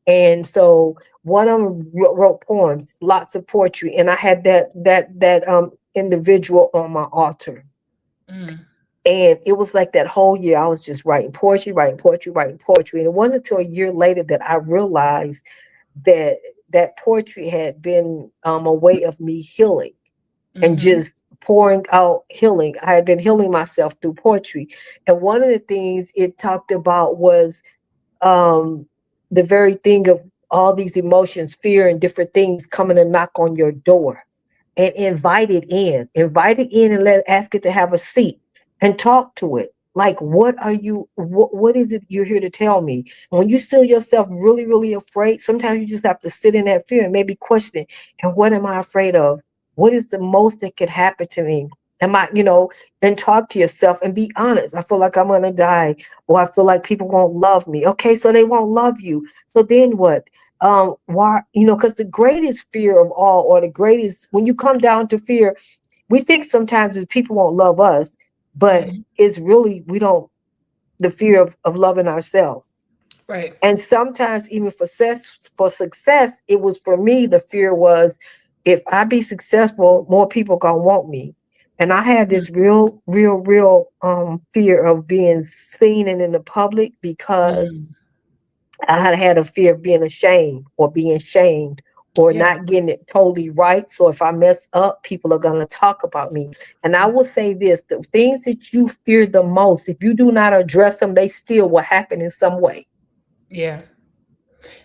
And so one of them wrote poems, lots of poetry, and I had that individual on my altar. Mm. And it was like that whole year I was just writing poetry, writing poetry, writing poetry. And it wasn't until a year later that I realized that that poetry had been a way of me healing and Mm-hmm. just pouring out healing. I had been healing myself through poetry. And one of the things it talked about was um, the very thing of all these emotions, fear, and different things coming to knock on your door, and invite it in, and ask it to have a seat and talk to it. Like, what is it you're here to tell me? When you feel yourself really, really afraid, sometimes you just have to sit in that fear and maybe question it. And what am I afraid of? What is the most that could happen to me? Am I, and talk to yourself and be honest. I feel like I'm gonna die, or I feel like people won't love me. Okay, so they won't love you. So then what? Why? Because the greatest fear of all, or the greatest, when you come down to fear, we think sometimes is people won't love us, but Mm-hmm. it's really, we don't, the fear of loving ourselves. Right. And sometimes even for success, it was, for me, the fear was, if I be successful, more people gonna want me. And I had this real, real, real fear of being seen and in the public, because Mm. I had a fear of being ashamed, or being shamed, or Yeah. not getting it totally right. So if I mess up, people are going to talk about me. And I will say this, the things that you fear the most, if you do not address them, they still will happen in some way. Yeah.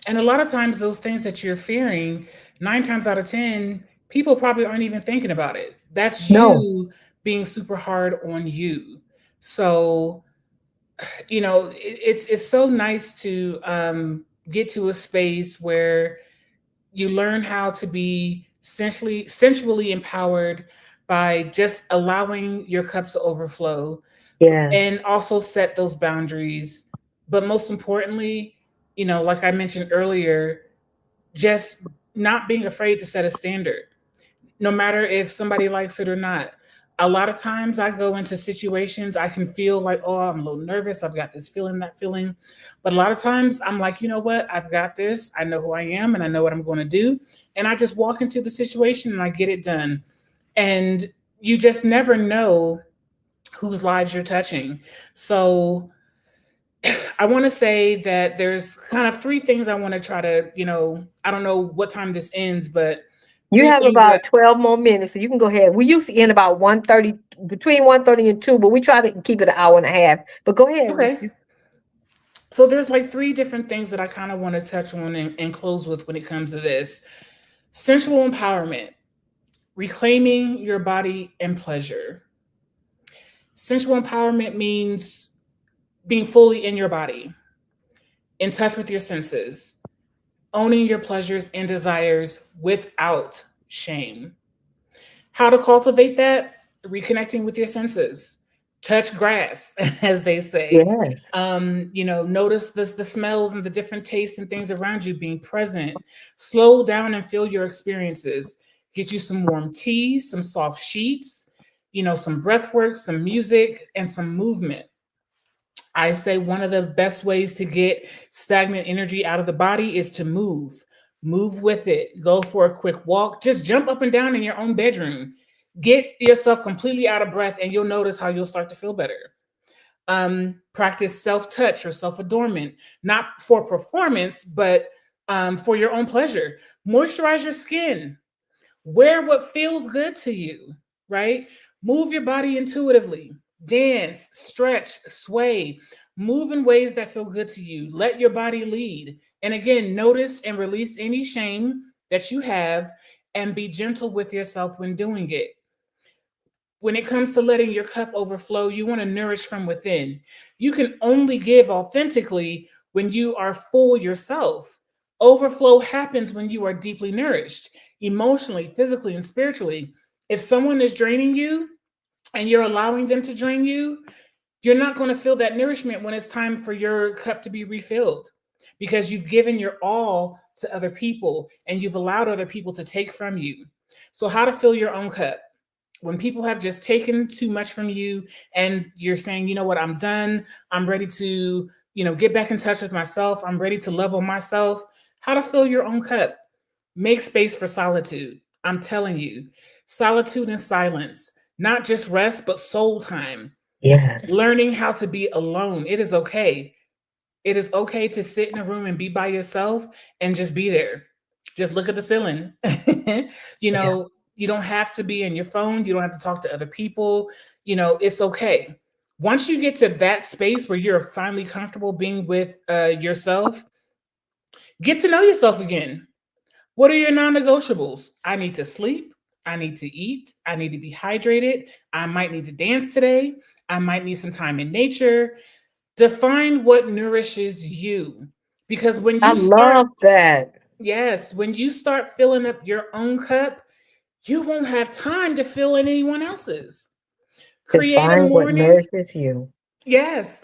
And a lot of times, those things that you're fearing, 9 times out of 10, people probably aren't even thinking about it. That's No. you being super hard on you. So, it's so nice to get to a space where you learn how to be sensually empowered by just allowing your cup to overflow, Yes. and also set those boundaries. But most importantly, like I mentioned earlier, just not being afraid to set a standard, no matter if somebody likes it or not. A lot of times I go into situations, I can feel like, oh, I'm a little nervous. I've got this feeling, that feeling. But a lot of times I'm like, you know what? I've got this. I know who I am and I know what I'm going to do. And I just walk into the situation and I get it done. And you just never know whose lives you're touching. So I want to say that there's kind of three things I want to try to, I don't know what time this ends, but You three have things that about 12 more minutes, so you can go ahead. We usually end about 1:30, between 1:30 and 2, but we try to keep it an hour and a half. But go ahead. okay. So there's like three different things that I kind of want to touch on and close with when it comes to this. Sensual empowerment, reclaiming your body and pleasure. Sensual empowerment means being fully in your body, in touch with your senses, owning your pleasures and desires without shame. How to cultivate that? Reconnecting with your senses. Touch grass, as they say. Yes. Notice the smells and the different tastes and things around you, being present. Slow down and feel your experiences. Get you some warm tea, some soft sheets, some breath work, some music, and some movement. I say one of the best ways to get stagnant energy out of the body is to move. Move with it. Go for a quick walk. Just jump up and down in your own bedroom. Get yourself completely out of breath, and you'll notice how you'll start to feel better. Practice self-touch or self-adornment, not for performance, but for your own pleasure. Moisturize your skin. Wear what feels good to you, right? Move your body intuitively. Dance, stretch, sway. Move in ways that feel good to you. Let your body lead. And again, notice and release any shame that you have, and be gentle with yourself when doing it. When it comes to letting your cup overflow, you want to nourish from within. You can only give authentically when you are full yourself. Overflow happens when you are deeply nourished, emotionally, physically, and spiritually. If someone is draining you and you're allowing them to drain you, you're not going to feel that nourishment when it's time for your cup to be refilled, because you've given your all to other people and you've allowed other people to take from you. So, how to fill your own cup? When people have just taken too much from you and you're saying, you know what, I'm done. I'm ready to, get back in touch with myself. I'm ready to love on myself. How to fill your own cup? Make space for solitude. I'm telling you, solitude and silence, not just rest, but soul time. Yes. Learning how to be alone. It is okay. It is okay to sit in a room and be by yourself and just be there. Just look at the ceiling. you Yeah. know, you don't have to be in your phone. You don't have to talk to other people. It's okay. Once you get to that space where you're finally comfortable being with yourself, get to know yourself again. What are your non negotiables? I need to sleep. I need to eat. I need to be hydrated. I might need to dance today. I might need some time in nature. Define what nourishes you. Because when I you start, love that. yes, when you start filling up your own cup, you won't have time to fill in anyone else's. Create a Define what morning, nourishes you. yes.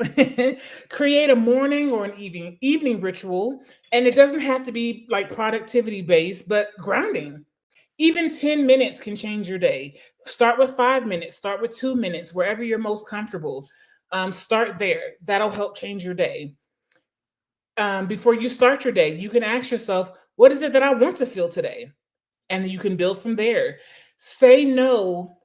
Create a morning or an evening ritual. And it doesn't have to be like productivity based, but grounding. Even 10 minutes can change your day. Start with 5 minutes, start with 2 minutes, wherever you're most comfortable. Start there. That'll help change your day. Before you start your day, you can ask yourself, what is it that I want to feel today? And you can build from there. Say no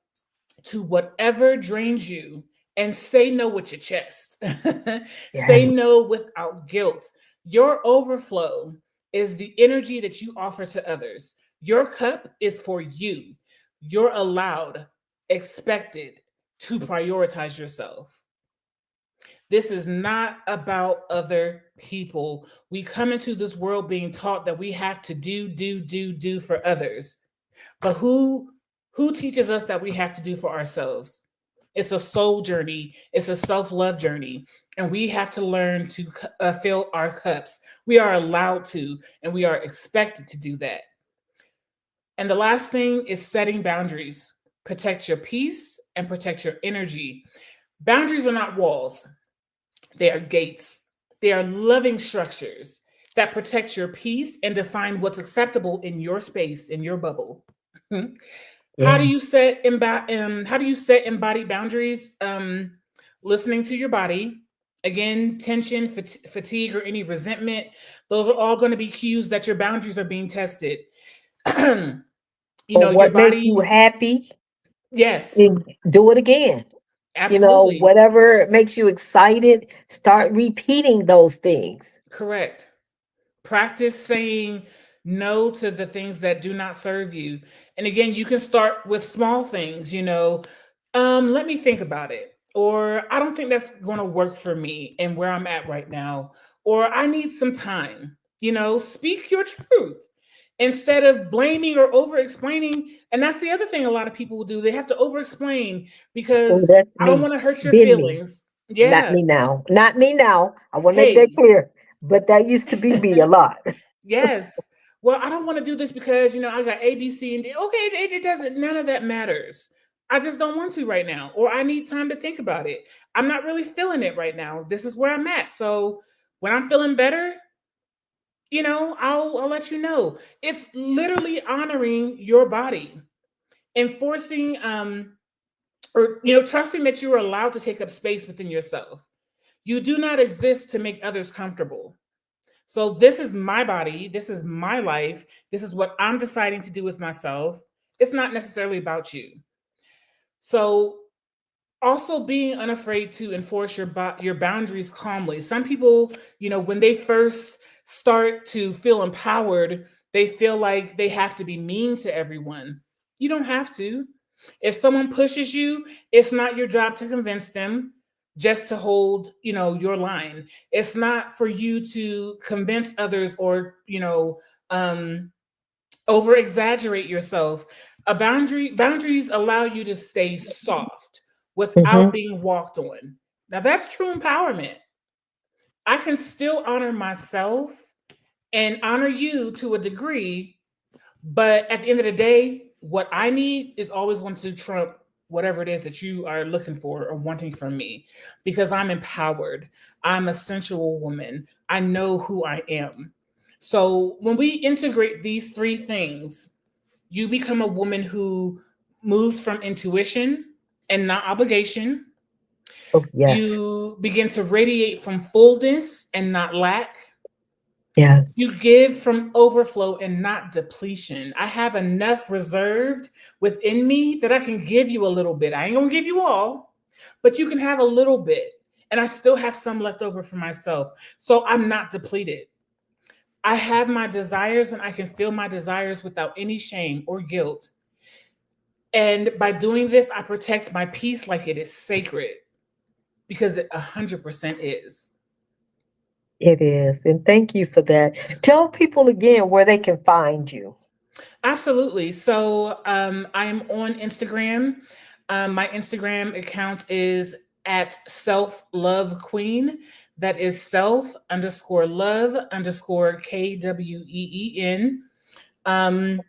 to whatever drains you, and say no with your chest. Yeah. Say no without guilt. Your overflow is the energy that you offer to others. Your cup is for you. You're allowed, expected to prioritize yourself. This is not about other people. We come into this world being taught that we have to do for others. But who teaches us that we have to do for ourselves? It's a soul journey. It's a self-love journey, and we have to learn to fill our cups. We are allowed to, and we are expected to do that. And the last thing is setting boundaries. Protect your peace and protect your energy. Boundaries are not walls. They are gates. They are loving structures that protect your peace and define what's acceptable in your space, in your bubble. Yeah. How do you set embodied boundaries? Listening to your body. Again, tension, fatigue, or any resentment. Those are all going to be cues that your boundaries are being tested. Or Your what makes you body. happy, Yes, and do it again. absolutely. Whatever makes you excited, start repeating those things. Correct. Practice saying no to the things that do not serve you. And again, you can start with small things, let me think about it. Or I don't think that's going to work for me and where I'm at right now. Or I need some time. Speak your truth instead of blaming or over explaining. And that's the other thing a lot of people will do. They have to over explain Oh, because that's I don't me. want to hurt your Been me. feelings. Not Yeah. me now. Not me now. I want to make that Hey, clear. But that used to be me a lot. yes. Well, I don't want to do this because, I got A, B, C, and D. Okay, it doesn't, none of that matters. I just don't want to right now, or I need time to think about it. I'm not really feeling it right now. This is where I'm at. So when I'm feeling better, I'll let you know. It's literally honoring your body, enforcing, or, trusting that you are allowed to take up space within yourself. You do not exist to make others comfortable. So this is my body. This is my life. This is what I'm deciding to do with myself. It's not necessarily about you. So also being unafraid to enforce your boundaries calmly. Some people, when they first start to feel empowered, they feel like they have to be mean to everyone. You don't have to. If someone pushes you, it's not your job to convince them just to hold, your line. It's not for you to convince others or, um over exaggerate yourself. Boundaries allow you to stay soft without Mm-hmm. being walked on. Now that's true empowerment. I can still honor myself and honor you to a degree, but at the end of the day, what I need is always going to trump whatever it is that you are looking for or wanting from me, because I'm empowered. I'm a sensual woman. I know who I am. So when we integrate these three things, you become a woman who moves from intuition and not obligation. Oh, yes. You begin to radiate from fullness and not lack. Yes. You give from overflow and not depletion. I have enough reserved within me that I can give you a little bit. I ain't gonna give you all, but you can have a little bit. And I still have some left over for myself. So I'm not depleted. I have my desires and I can feel my desires without any shame or guilt. And by doing this, I protect my peace like it is sacred, because it 100% is. It is. And thank you for that. Tell people again where they can find you. Absolutely. So I am on Instagram. My Instagram account is at self love queen. That is self underscore love underscore KWEEN. Um,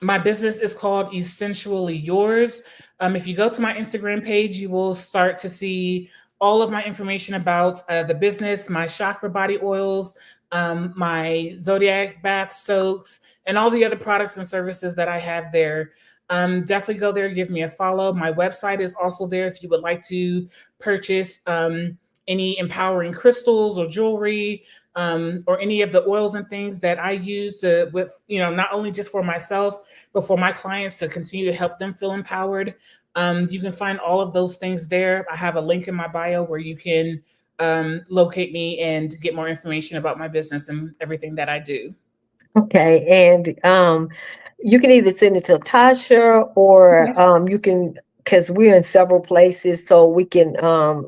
my business is called Essentially Yours. If you go to my Instagram page, you will start to see all of my information about the business, my chakra body oils, my zodiac bath soaks, and all the other products and services that I have there. Definitely go there, give me a follow. My website is also there if you would like to purchase any empowering crystals or jewelry, or any of the oils and things that I use to, with, not only just for myself, but for my clients to continue to help them feel empowered. You can find all of those things there. I have a link in my bio where you can locate me and get more information about my business and everything that I do. Okay. And you can either send it to Tasha or Okay. you can, because we're in several places, so we can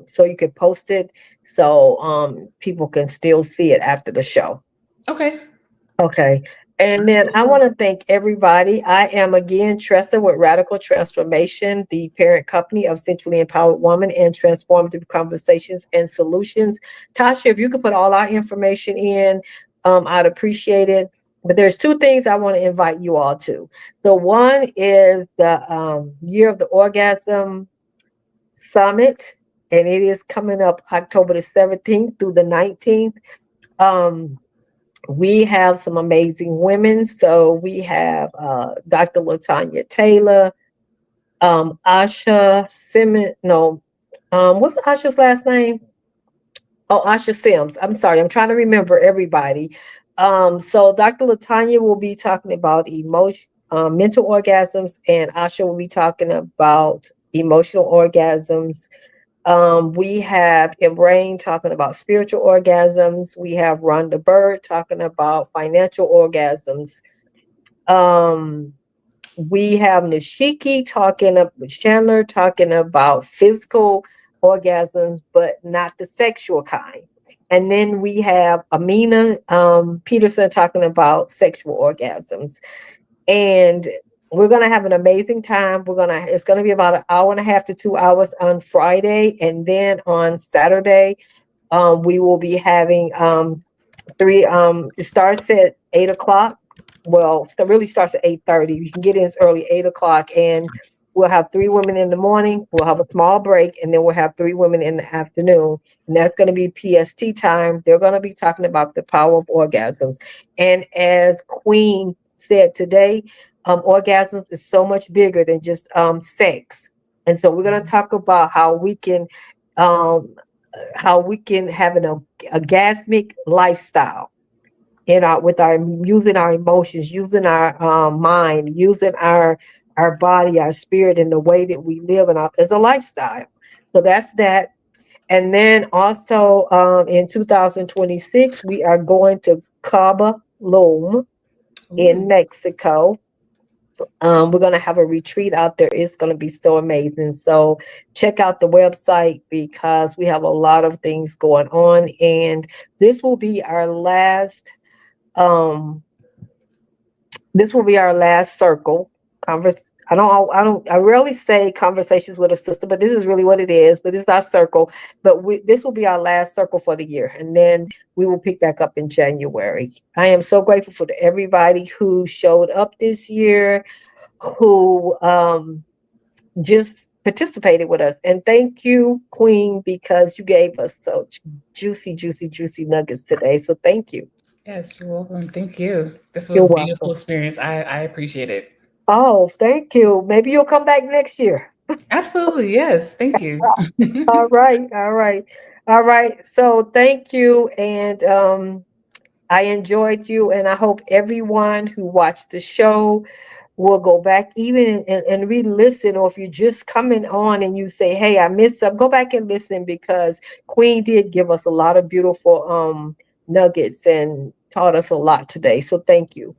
so you can post it so people can still see it after the show. Okay. Okay. And then I Absolutely. want to thank everybody. I am again Tressa with Radical Transformation, the parent company of Centrally Empowered Woman and Transformative Conversations and Solutions. Tasha, if you could put all our information in, I'd appreciate it. But there's two things I want to invite you all to. The one is the Year of the Orgasm Summit, and it is coming up October the 17th through the 19th. Um, we have some amazing women. So we have Dr. Latanya Taylor, Asha Simmons. No, what's Asha's last name? Oh, Asha Sims. I'm sorry. I'm trying to remember everybody. So Dr. Latanya will be talking about mental orgasms, and Asha will be talking about emotional orgasms. We have Ibrahim talking about spiritual orgasms. We have Rhonda Bird talking about financial orgasms. Um, we have Nishiki Chandler talking about physical orgasms, but not the sexual kind. And then we have Amina Peterson talking about sexual orgasms. And we're gonna have an amazing time. It's gonna be about an hour and a half to 2 hours on Friday, and then on Saturday, we will be having three. It starts at 8 o'clock. Well, it really starts at 8:30. You can get in as early 8 o'clock, and we'll have three women in the morning. We'll have a small break, and then we'll have three women in the afternoon, and that's going to be PST time. They're going to be talking about the power of orgasms, and as Queen said today, orgasms is so much bigger than just sex, and so we're going to talk about um, how we can have an orgasmic lifestyle. in our with our using our emotions, using our mind, using our body, our spirit, and the way that we live as a lifestyle. So that's that. And then also in 2026, we are going to Cabo Loom in Ooh. Mexico. We're going to have a retreat out there. It's going to be so amazing. So check out the website because we have a lot of things going on. And this will be our last, um, this will be our last circle converse. I rarely say conversations with a sister, but this is really what it is. But it's our circle. But this will be our last circle for the year. And then we will pick back up in January. I am so grateful for everybody who showed up this year, who just participated with us. And thank you, Queen, because you gave us such juicy, juicy, juicy nuggets today. So thank you. Yes, you're welcome. Thank you. This was You're a beautiful welcome. experience. I appreciate it. Oh, thank you. Maybe you'll come back next year. Absolutely. Yes. Thank you. All right, all right, all right. So thank you. And I enjoyed you. And I hope everyone who watched the show will go back even and re-listen, or if you're just coming on and you say, hey, I missed some, go back and listen because Queen did give us a lot of beautiful nuggets and taught us a lot today. So thank you.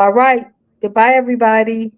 All right. Goodbye, everybody.